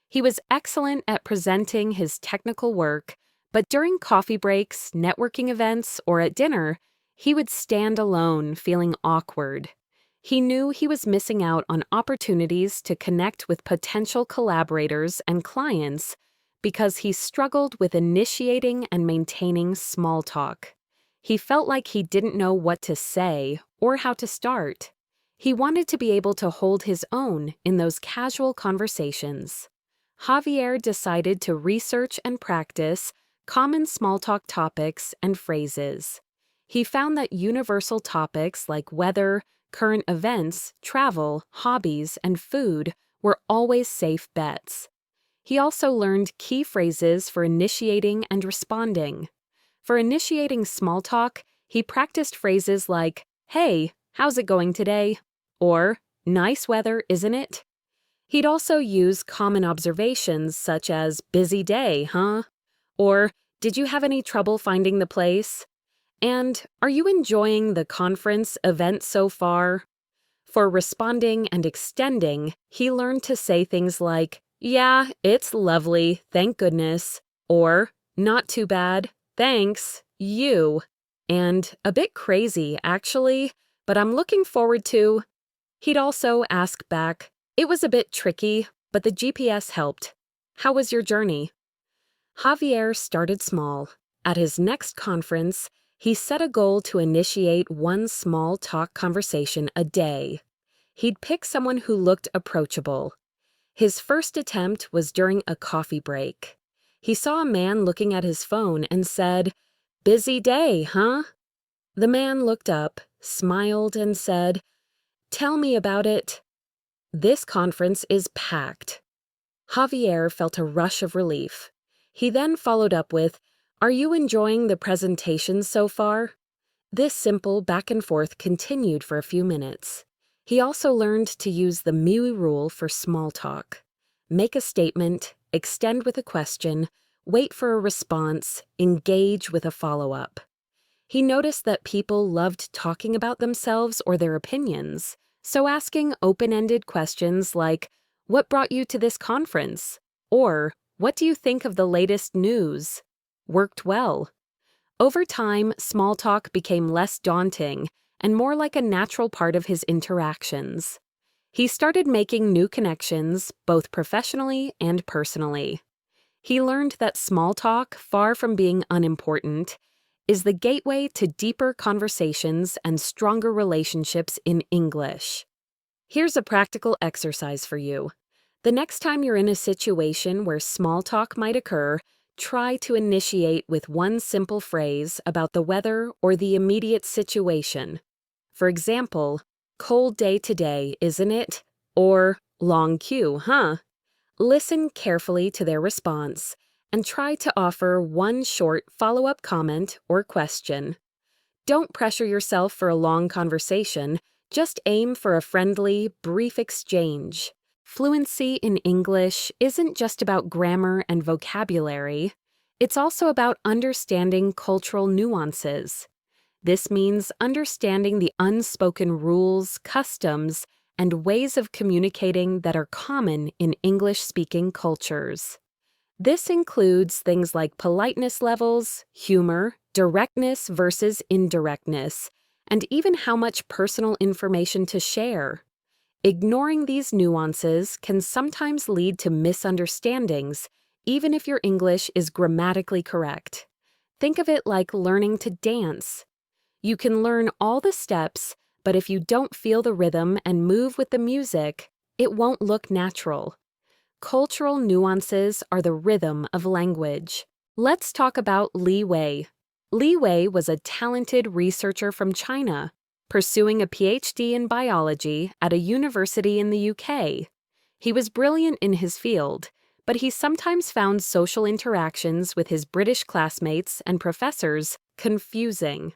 He was excellent at presenting his technical work, but during coffee breaks, networking events, or at dinner, he would stand alone, feeling awkward. He knew he was missing out on opportunities to connect with potential collaborators and clients because he struggled with initiating and maintaining small talk. He felt like he didn't know what to say or how to start. He wanted to be able to hold his own in those casual conversations. Javier decided to research and practice common small talk topics and phrases. He found that universal topics like weather, current events, travel, hobbies, and food were always safe bets. He also learned key phrases for initiating and responding. For initiating small talk, he practiced phrases like, "Hey, how's it going today?" or "Nice weather, isn't it?" He'd also use common observations such as, "Busy day, huh?" or "Did you have any trouble finding the place?" and "Are you enjoying the conference event so far?" For responding and extending, he learned to say things like, "Yeah, it's lovely, thank goodness," or "Not too bad, thanks, you," and "A bit crazy, actually, but I'm looking forward to." He'd also ask back, "It was a bit tricky, but the GPS helped. How was your journey?" Javier started small. At his next conference, he set a goal to initiate one small talk conversation a day. He'd pick someone who looked approachable. His first attempt was during a coffee break. He saw a man looking at his phone and said, "Busy day, huh?" The man looked up, smiled, and said, "Tell me about it." "This conference is packed." Javier felt a rush of relief. He then followed up with, "Are you enjoying the presentation so far?" This simple back and forth continued for a few minutes. He also learned to use the MIUI rule for small talk. Make a statement, extend with a question, wait for a response, engage with a follow-up. He noticed that people loved talking about themselves or their opinions, so asking open-ended questions like, "What brought you to this conference?" or "What do you think of the latest news?" worked well. Over time, small talk became less daunting and more like a natural part of his interactions. He started making new connections, both professionally and personally. He learned that small talk, far from being unimportant, is the gateway to deeper conversations and stronger relationships in English. Here's a practical exercise for you. The next time you're in a situation where small talk might occur, try to initiate with one simple phrase about the weather or the immediate situation. For example, "Cold day today, isn't it?" or "Long queue, huh?" Listen carefully to their response and try to offer one short follow-up comment or question. Don't pressure yourself for a long conversation, just aim for a friendly, brief exchange. Fluency in English isn't just about grammar and vocabulary, it's also about understanding cultural nuances. This means understanding the unspoken rules, customs, and ways of communicating that are common in English-speaking cultures. This includes things like politeness levels, humor, directness versus indirectness, and even how much personal information to share. Ignoring these nuances can sometimes lead to misunderstandings, even if your English is grammatically correct. Think of it like learning to dance. You can learn all the steps, but if you don't feel the rhythm and move with the music, it won't look natural. Cultural nuances are the rhythm of language. Let's talk about Li Wei. Li Wei was a talented researcher from China, pursuing a PhD in biology at a university in the UK. He was brilliant in his field, but he sometimes found social interactions with his British classmates and professors confusing.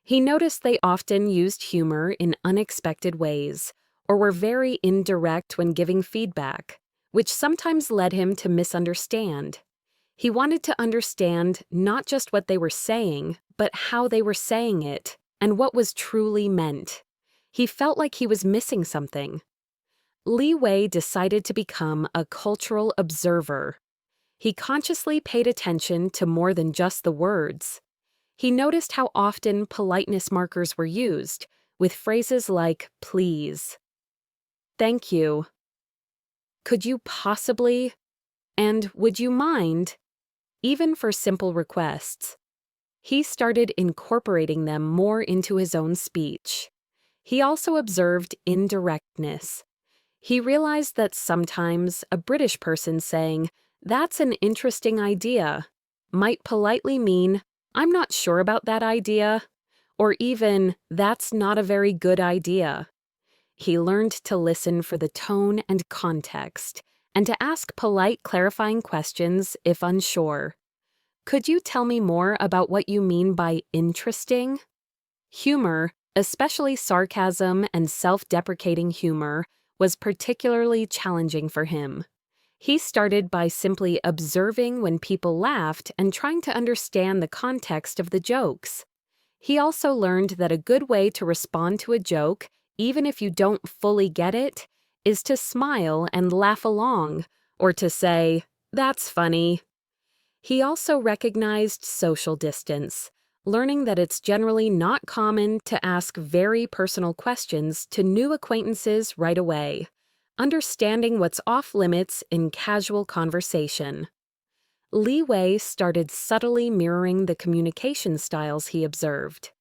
He noticed they often used humor in unexpected ways, or were very indirect when giving feedback, which sometimes led him to misunderstand. He wanted to understand not just what they were saying, but how they were saying it, and what was truly meant. He felt like he was missing something. Li Wei decided to become a cultural observer. He consciously paid attention to more than just the words. He noticed how often politeness markers were used, with phrases like please, thank you, could you possibly, and would you mind, even for simple requests. He started incorporating them more into his own speech. He also observed indirectness. He realized that sometimes a British person saying, "That's an interesting idea," might politely mean, "I'm not sure about that idea," or even, "That's not a very good idea." He learned to listen for the tone and context, and to ask polite clarifying questions if unsure. Could you tell me more about what you mean by interesting? Humor, especially sarcasm and self-deprecating humor, was particularly challenging for him. He started by simply observing when people laughed and trying to understand the context of the jokes. He also learned that a good way to respond to a joke, even if you don't fully get it, is to smile and laugh along, or to say, "That's funny." He also recognized social distance, learning that it's generally not common to ask very personal questions to new acquaintances right away, understanding what's off-limits in casual conversation. Li Wei started subtly mirroring the communication styles he observed.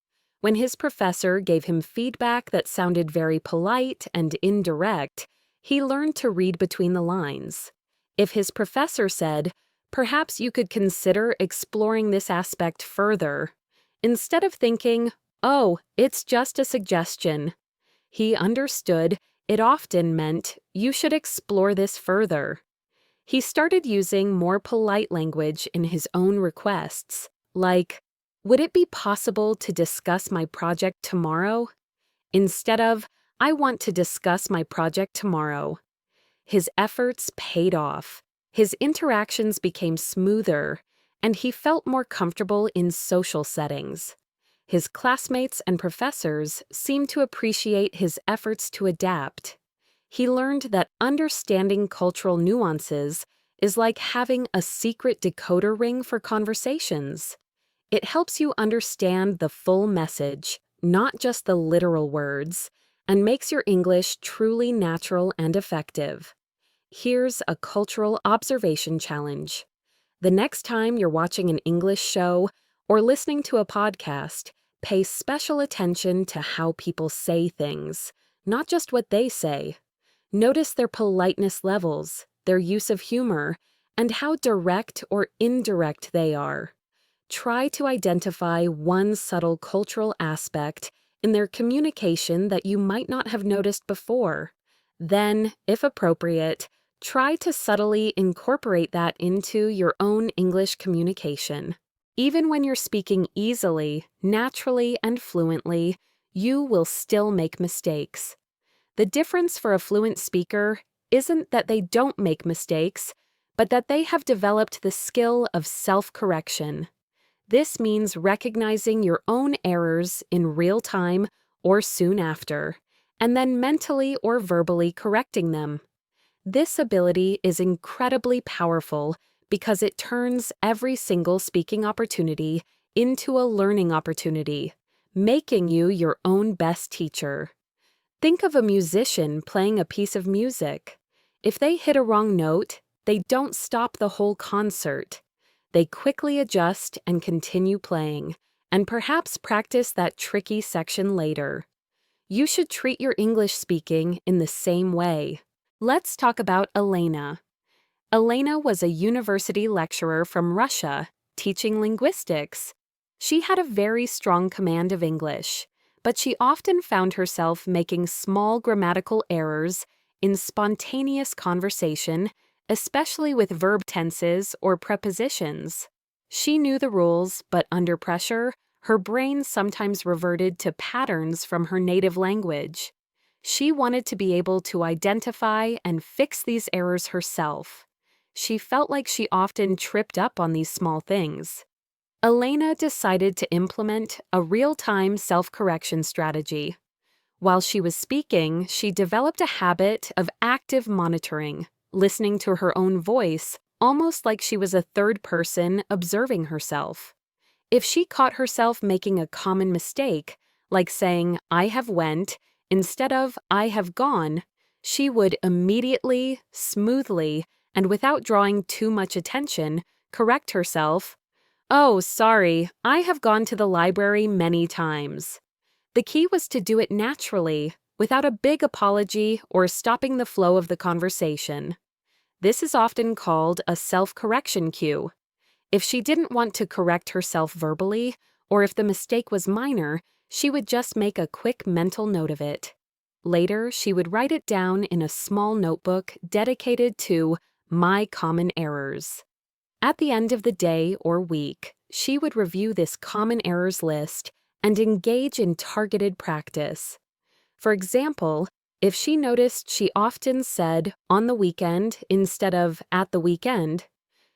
When his professor gave him feedback that sounded very polite and indirect, he learned to read between the lines. If his professor said, "Perhaps you could consider exploring this aspect further," instead of thinking, "Oh, it's just a suggestion," he understood it often meant, "You should explore this further." He started using more polite language in his own requests, like, "Would it be possible to discuss my project tomorrow?" instead of, "I want to discuss my project tomorrow." His efforts paid off. His interactions became smoother, and he felt more comfortable in social settings. His classmates and professors seemed to appreciate his efforts to adapt. He learned that understanding cultural nuances is like having a secret decoder ring for conversations. It helps you understand the full message, not just the literal words, and makes your English truly natural and effective. Here's a cultural observation challenge. The next time you're watching an English show or listening to a podcast, pay special attention to how people say things, not just what they say. Notice their politeness levels, their use of humor, and how direct or indirect they are. Try to identify one subtle cultural aspect in their communication that you might not have noticed before. Then, if appropriate, try to subtly incorporate that into your own English communication. Even when you're speaking easily, naturally, and fluently, you will still make mistakes. The difference for a fluent speaker isn't that they don't make mistakes, but that they have developed the skill of self-correction. This means recognizing your own errors in real time or soon after, and then mentally or verbally correcting them. This ability is incredibly powerful because it turns every single speaking opportunity into a learning opportunity, making you your own best teacher. Think of a musician playing a piece of music. If they hit a wrong note, they don't stop the whole concert. They quickly adjust and continue playing, and perhaps practice that tricky section later. You should treat your English speaking in the same way. Let's talk about Elena. Elena was a university lecturer from Russia, teaching linguistics. She had a very strong command of English, but she often found herself making small grammatical errors in spontaneous conversation, especially with verb tenses or prepositions. She knew the rules, but under pressure, her brain sometimes reverted to patterns from her native language. She wanted to be able to identify and fix these errors herself. She felt like she often tripped up on these small things. Elena decided to implement a real-time self-correction strategy. While she was speaking, she developed a habit of active monitoring, listening to her own voice, almost like she was a third person observing herself. If she caught herself making a common mistake, like saying I have went instead of I have gone, she would immediately, smoothly, and without drawing too much attention, correct herself. Oh, sorry, I have gone to the library many times. The key was to do it naturally, without a big apology or stopping the flow of the conversation. This is often called a self-correction cue. If she didn't want to correct herself verbally, or if the mistake was minor, she would just make a quick mental note of it. Later, she would write it down in a small notebook dedicated to my common errors. At the end of the day or week, she would review this common errors list and engage in targeted practice. For example, if she noticed she often said on the weekend instead of at the weekend,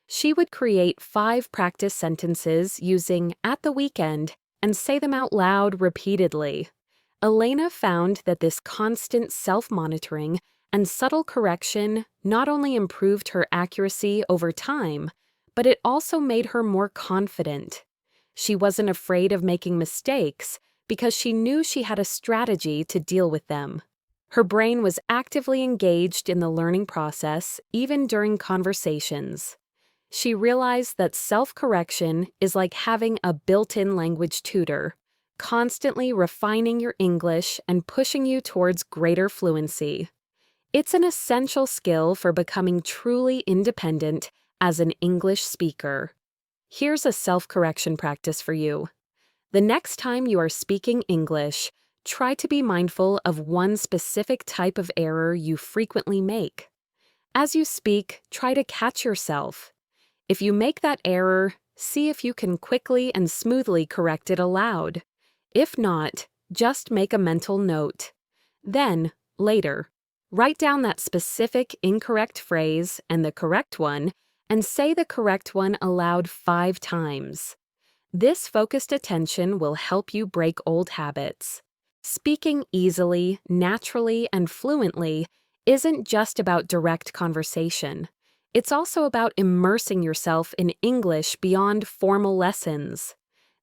she would create 5 practice sentences using at the weekend and say them out loud repeatedly. Elena found that this constant self-monitoring and subtle correction not only improved her accuracy over time, but it also made her more confident. She wasn't afraid of making mistakes because she knew she had a strategy to deal with them. Her brain was actively engaged in the learning process, even during conversations. She realized that self-correction is like having a built-in language tutor, constantly refining your English and pushing you towards greater fluency. It's an essential skill for becoming truly independent as an English speaker. Here's a self-correction practice for you. The next time you are speaking English, try to be mindful of one specific type of error you frequently make. As you speak, try to catch yourself. If you make that error, see if you can quickly and smoothly correct it aloud. If not, just make a mental note. Then, later, write down that specific incorrect phrase and the correct one, and say the correct one aloud 5 times. This focused attention will help you break old habits. Speaking easily, naturally, and fluently isn't just about direct conversation. It's also about immersing yourself in English beyond formal lessons.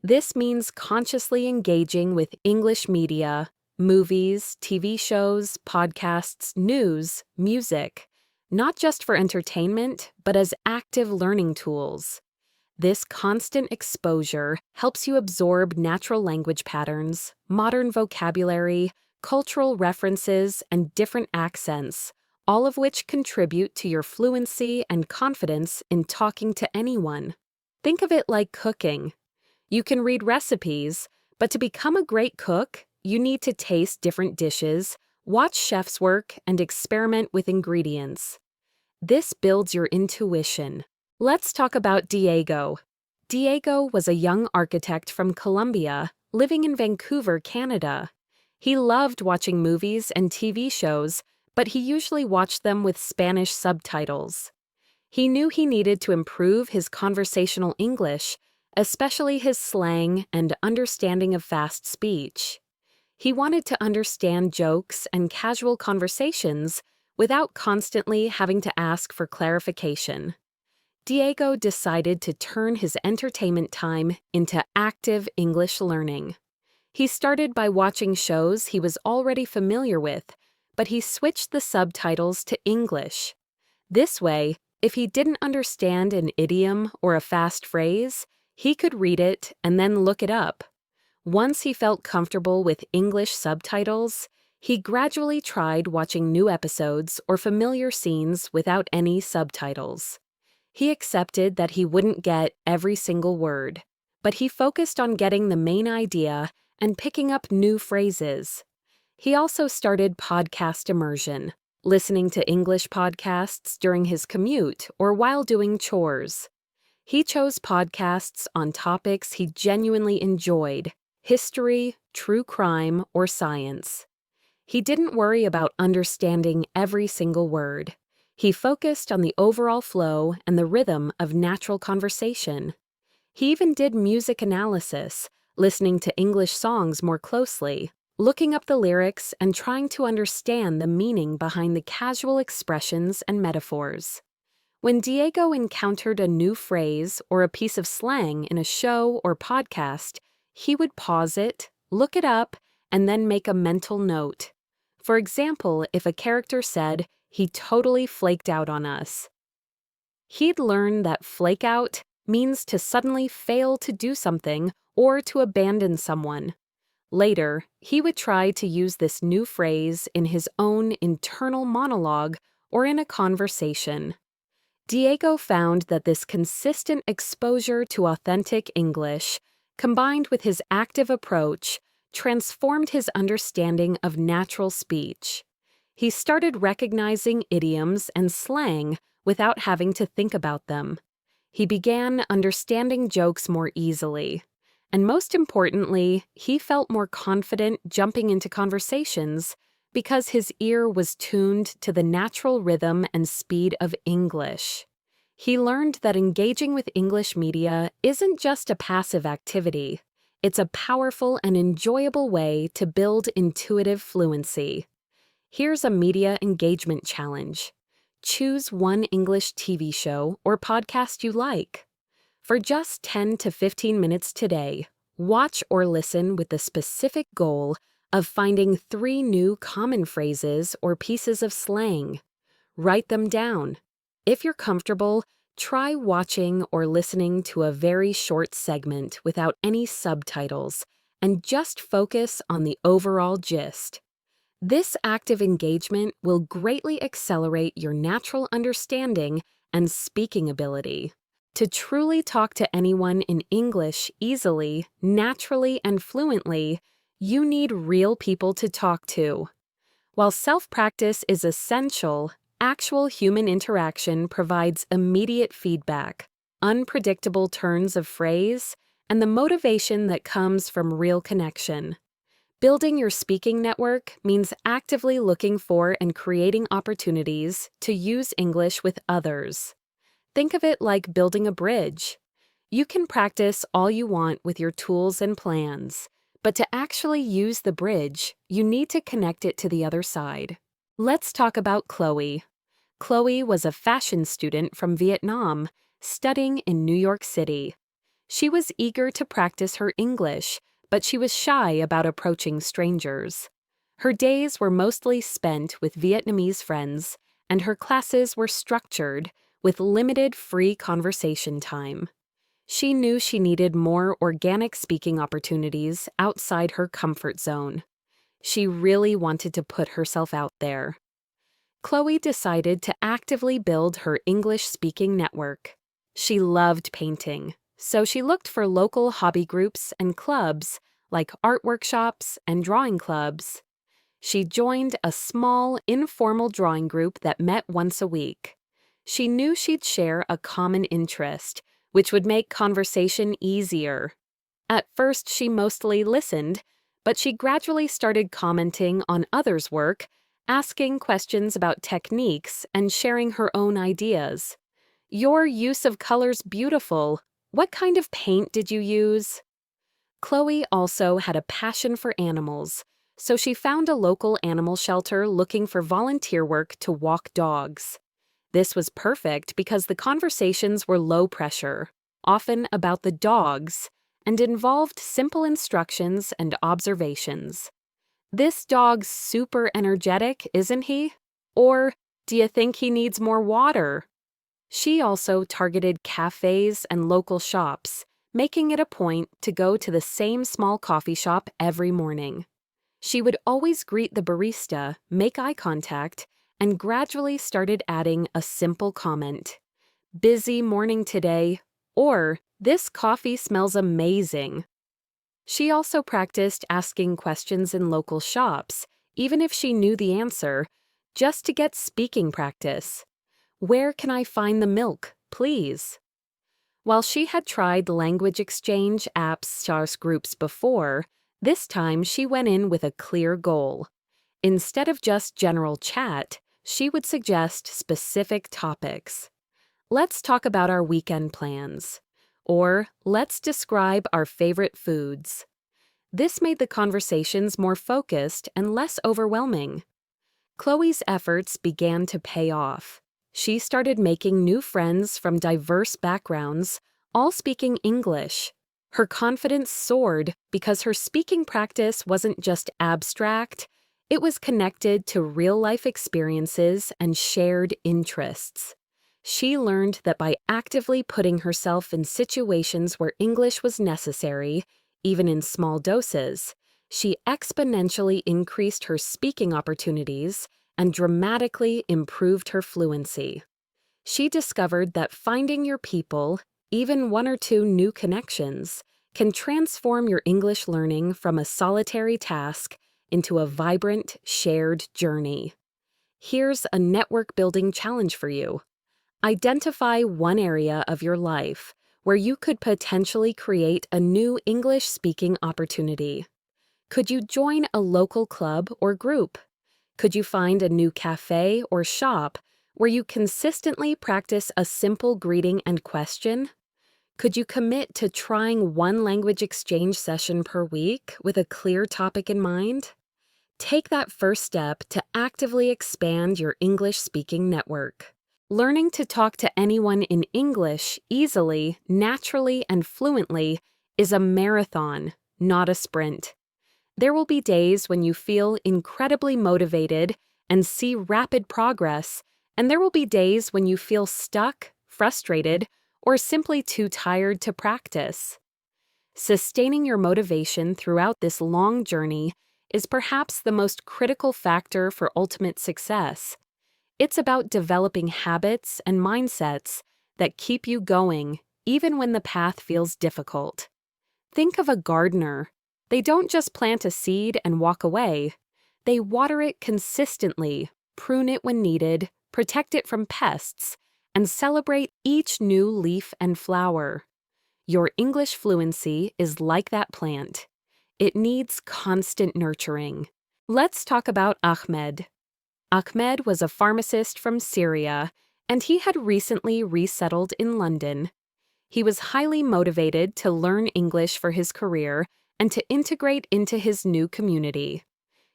This means consciously engaging with English media, movies, TV shows, podcasts, news, music, not just for entertainment, but as active learning tools. This constant exposure helps you absorb natural language patterns, modern vocabulary, cultural references, and different accents, all of which contribute to your fluency and confidence in talking to anyone. Think of it like cooking. You can read recipes, but to become a great cook, you need to taste different dishes, watch chefs work, and experiment with ingredients. This builds your intuition. Let's talk about Diego. Diego was a young architect from Colombia, living in Vancouver, Canada. He loved watching movies and TV shows, but he usually watched them with Spanish subtitles. He knew he needed to improve his conversational English, especially his slang and understanding of fast speech. He wanted to understand jokes and casual conversations without constantly having to ask for clarification. Diego decided to turn his entertainment time into active English learning. He started by watching shows he was already familiar with, but he switched the subtitles to English. This way, if he didn't understand an idiom or a fast phrase, he could read it and then look it up. Once he felt comfortable with English subtitles, he gradually tried watching new episodes or familiar scenes without any subtitles. He accepted that he wouldn't get every single word, but he focused on getting the main idea and picking up new phrases. He also started podcast immersion, listening to English podcasts during his commute or while doing chores. He chose podcasts on topics he genuinely enjoyed: history, true crime, or science. He didn't worry about understanding every single word. He focused on the overall flow and the rhythm of natural conversation. He even did music analysis, listening to English songs more closely, looking up the lyrics and trying to understand the meaning behind the casual expressions and metaphors. When Diego encountered a new phrase or a piece of slang in a show or podcast, he would pause it, look it up, and then make a mental note. For example, if a character said, "He totally flaked out on us," he'd learn that flake out means to suddenly fail to do something or to abandon someone. Later, he would try to use this new phrase in his own internal monologue or in a conversation. Diego found that this consistent exposure to authentic English, combined with his active approach, transformed his understanding of natural speech. He started recognizing idioms and slang without having to think about them. He began understanding jokes more easily. And most importantly, he felt more confident jumping into conversations because his ear was tuned to the natural rhythm and speed of English. He learned that engaging with English media isn't just a passive activity. It's a powerful and enjoyable way to build intuitive fluency. Here's a media engagement challenge. Choose one English TV show or podcast you like. For just 10 to 15 minutes today, watch or listen with the specific goal of finding 3 new common phrases or pieces of slang. Write them down. If you're comfortable, try watching or listening to a very short segment without any subtitles and just focus on the overall gist. This active engagement will greatly accelerate your natural understanding and speaking ability. To truly talk to anyone in English easily, naturally, and fluently, you need real people to talk to. While self-practice is essential, actual human interaction provides immediate feedback, unpredictable turns of phrase, and the motivation that comes from real connection. Building your speaking network means actively looking for and creating opportunities to use English with others. Think of it like building a bridge. You can practice all you want with your tools and plans, but to actually use the bridge, you need to connect it to the other side. Let's talk about Chloe. Chloe was a fashion student from Vietnam, studying in New York City. She was eager to practice her English, but she was shy about approaching strangers. Her days were mostly spent with Vietnamese friends, and her classes were structured, with limited free conversation time. She knew she needed more organic speaking opportunities outside her comfort zone. She really wanted to put herself out there. Chloe decided to actively build her English-speaking network. She loved painting, so she looked for local hobby groups and clubs like art workshops and drawing clubs. She joined a small, informal drawing group that met once a week. She knew she'd share a common interest, which would make conversation easier. At first, she mostly listened, but she gradually started commenting on others' work, asking questions about techniques, and sharing her own ideas. "Your use of color's beautiful. What kind of paint did you use?" Chloe also had a passion for animals, so she found a local animal shelter looking for volunteer work to walk dogs. This was perfect because the conversations were low pressure, often about the dogs, and involved simple instructions and observations. "This dog's super energetic, isn't he?" Or, "Do you think he needs more water?" She also targeted cafes and local shops, making it a point to go to the same small coffee shop every morning. She would always greet the barista, make eye contact, and gradually started adding a simple comment. "Busy morning today," or "This coffee smells amazing." She also practiced asking questions in local shops, even if she knew the answer, just to get speaking practice. "Where can I find the milk, please?" While she had tried language exchange apps groups before, this time she went in with a clear goal. Instead of just general chat, she would suggest specific topics. "Let's talk about our weekend plans," or "Let's describe our favorite foods." This made the conversations more focused and less overwhelming. Chloe's efforts began to pay off. She started making new friends from diverse backgrounds, all speaking English. Her confidence soared because her speaking practice wasn't just abstract, it was connected to real-life experiences and shared interests. She learned that by actively putting herself in situations where English was necessary, even in small doses, she exponentially increased her speaking opportunities and dramatically improved her fluency. She discovered that finding your people, even one or two new connections, can transform your English learning from a solitary task into a vibrant, shared journey. Here's a network-building challenge for you. Identify one area of your life where you could potentially create a new English-speaking opportunity. Could you join a local club or group? Could you find a new cafe or shop where you consistently practice a simple greeting and question? Could you commit to trying one language exchange session per week with a clear topic in mind? Take that first step to actively expand your English-speaking network. Learning to talk to anyone in English easily, naturally, and fluently is a marathon, not a sprint. There will be days when you feel incredibly motivated and see rapid progress, and there will be days when you feel stuck, frustrated, or simply too tired to practice. Sustaining your motivation throughout this long journey is perhaps the most critical factor for ultimate success. It's about developing habits and mindsets that keep you going even when the path feels difficult. Think of a gardener. They don't just plant a seed and walk away. They water it consistently, prune it when needed, protect it from pests, and celebrate each new leaf and flower. Your English fluency is like that plant. It needs constant nurturing. Let's talk about Ahmed. Ahmed was a pharmacist from Syria, and he had recently resettled in London. He was highly motivated to learn English for his career and to integrate into his new community.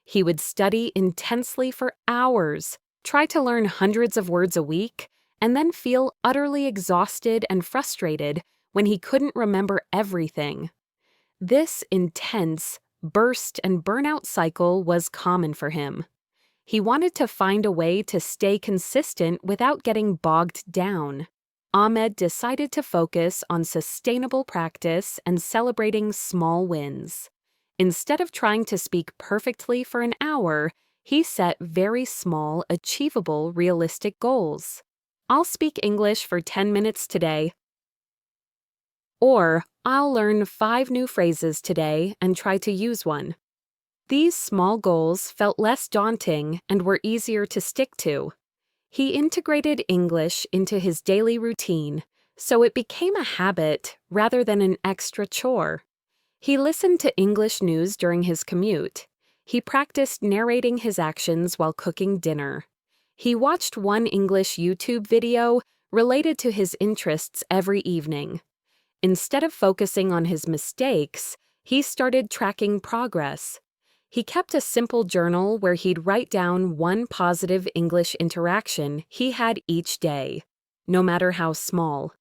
He would study intensely for hours, try to learn hundreds of words a week, and then feel utterly exhausted and frustrated when he couldn't remember everything. This intense burst and burnout cycle was common for him. He wanted to find a way to stay consistent without getting bogged down. Ahmed decided to focus on sustainable practice and celebrating small wins. Instead of trying to speak perfectly for an hour, he set very small, achievable, realistic goals. I'll speak English for 10 minutes today. Or, I'll learn 5 new phrases today and try to use one. These small goals felt less daunting and were easier to stick to. He integrated English into his daily routine, so it became a habit rather than an extra chore. He listened to English news during his commute. He practiced narrating his actions while cooking dinner. He watched one English YouTube video related to his interests every evening. Instead of focusing on his mistakes, he started tracking progress. He kept a simple journal where he'd write down one positive English interaction he had each day, no matter how small.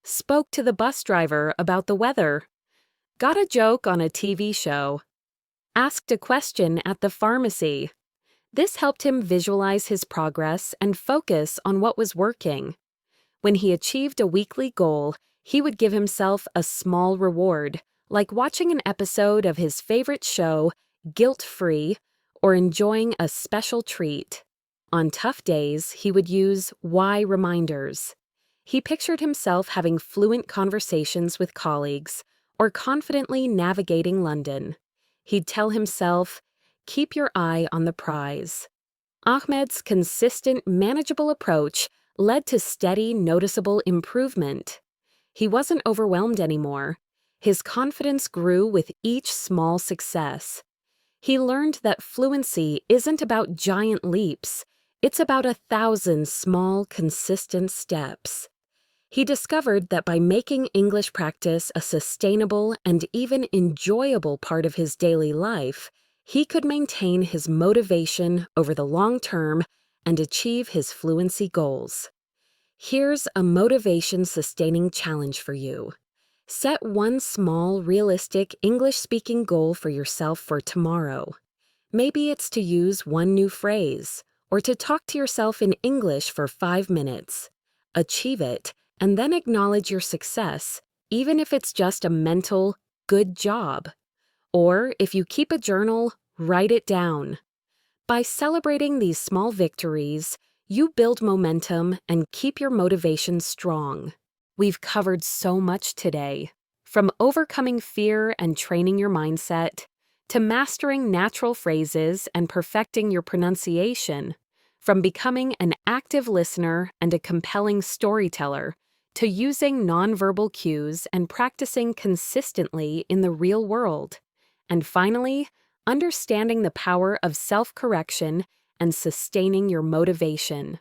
Spoke to the bus driver about the weather. Got a joke on a TV show. Asked a question at the pharmacy. This helped him visualize his progress and focus on what was working. When he achieved a weekly goal, he would give himself a small reward, like watching an episode of his favorite show, guilt-free, or enjoying a special treat. On tough days, he would use why reminders. He pictured himself having fluent conversations with colleagues or confidently navigating London. He'd tell himself, keep your eye on the prize. Ahmed's consistent, manageable approach led to steady, noticeable improvement. He wasn't overwhelmed anymore. His confidence grew with each small success. He learned that fluency isn't about giant leaps. It's about 1,000 small, consistent steps. He discovered that by making English practice a sustainable and even enjoyable part of his daily life, he could maintain his motivation over the long term and achieve his fluency goals. Here's a motivation-sustaining challenge for you. Set one small, realistic English-speaking goal for yourself for tomorrow. Maybe it's to use one new phrase, or to talk to yourself in English for 5 minutes. Achieve it, and then acknowledge your success, even if it's just a mental, good job. Or, if you keep a journal, write it down. By celebrating these small victories, you build momentum and keep your motivation strong. We've covered so much today, from overcoming fear and training your mindset, to mastering natural phrases and perfecting your pronunciation, from becoming an active listener and a compelling storyteller, to using nonverbal cues and practicing consistently in the real world. And finally, understanding the power of self-correction and sustaining your motivation.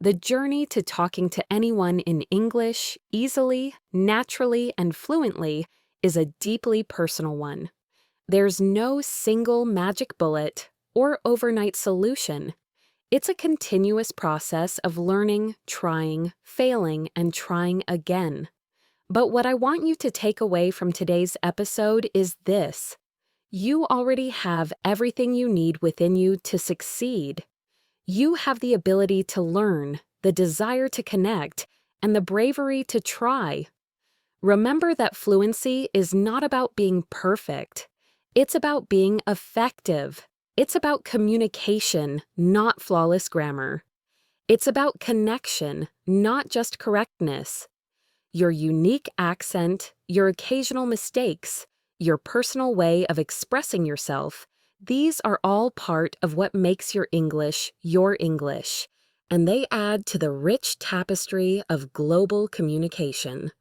The journey to talking to anyone in English easily, naturally, and fluently is a deeply personal one. There's no single magic bullet or overnight solution. It's a continuous process of learning, trying, failing, and trying again. But what I want you to take away from today's episode is this. You already have everything you need within you to succeed. You have the ability to learn, the desire to connect, and the bravery to try. Remember that fluency is not about being perfect. It's about being effective. It's about communication, not flawless grammar. It's about connection, not just correctness. Your unique accent, your occasional mistakes, your personal way of expressing yourself, these are all part of what makes your English, and they add to the rich tapestry of global communication.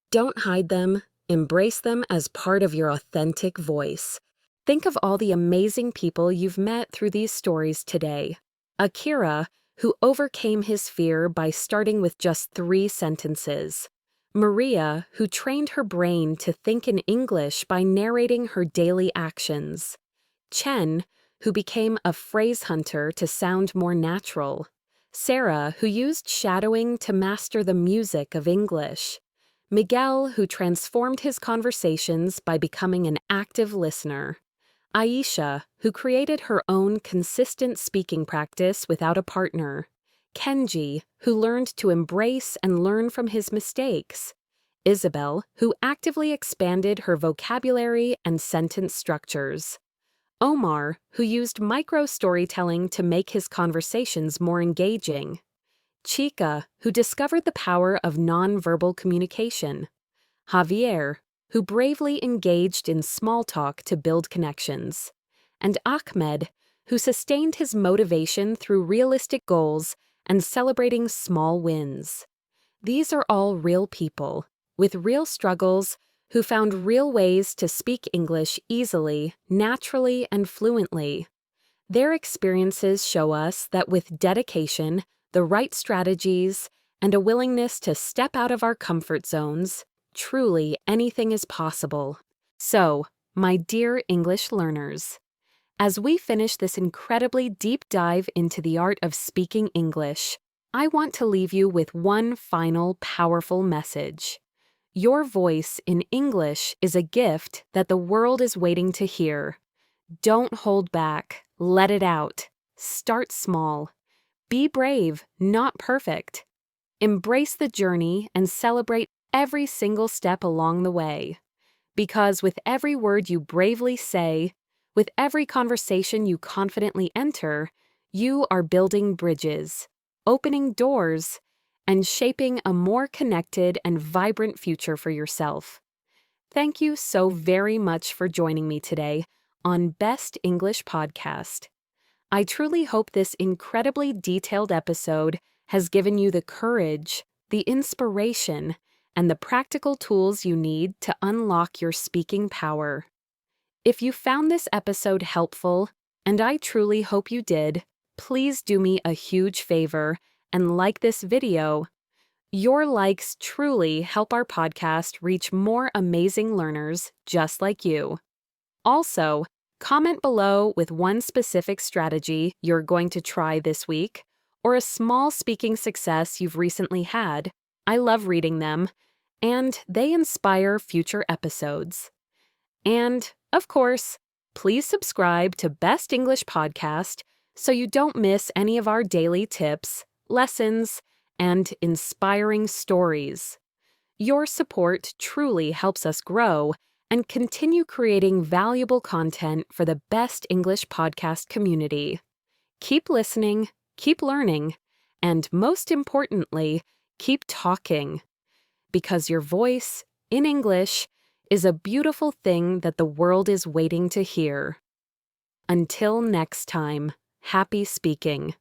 Don't hide them, embrace them as part of your authentic voice. Think of all the amazing people you've met through these stories today. Akira, who overcame his fear by starting with just 3 sentences. Maria, who trained her brain to think in English by narrating her daily actions. Chen, who became a phrase hunter to sound more natural. Sarah, who used shadowing to master the music of English. Miguel, who transformed his conversations by becoming an active listener. Aisha, who created her own consistent speaking practice without a partner. Kenji, who learned to embrace and learn from his mistakes. Isabel, who actively expanded her vocabulary and sentence structures. Omar, who used micro-storytelling to make his conversations more engaging. Chica, who discovered the power of nonverbal communication. Javier, who bravely engaged in small talk to build connections. And Ahmed, who sustained his motivation through realistic goals and celebrating small wins. These are all real people, with real struggles, who found real ways to speak English easily, naturally, and fluently. Their experiences show us that with dedication, the right strategies, and a willingness to step out of our comfort zones, truly anything is possible. So, my dear English learners, as we finish this incredibly deep dive into the art of speaking English, I want to leave you with one final powerful message. Your voice in English is a gift that the world is waiting to hear. Don't hold back. Let it out. Start small. Be brave, not perfect. Embrace the journey and celebrate every single step along the way. Because with every word you bravely say, with every conversation you confidently enter, you are building bridges, opening doors, and shaping a more connected and vibrant future for yourself. Thank you so very much for joining me today on Best English Podcast. I truly hope this incredibly detailed episode has given you the courage, the inspiration, and the practical tools you need to unlock your speaking power. If you found this episode helpful, and I truly hope you did, please do me a huge favor and like this video. Your likes truly help our podcast reach more amazing learners just like you. Also, comment below with one specific strategy you're going to try this week, or a small speaking success you've recently had. I love reading them, and they inspire future episodes. And, of course, please subscribe to Best English Podcast so you don't miss any of our daily tips, lessons, and inspiring stories. Your support truly helps us grow and continue creating valuable content for the Best English Podcast community. Keep listening, keep learning, and most importantly, keep talking. Because your voice, in English, is a beautiful thing that the world is waiting to hear. Until next time, happy speaking.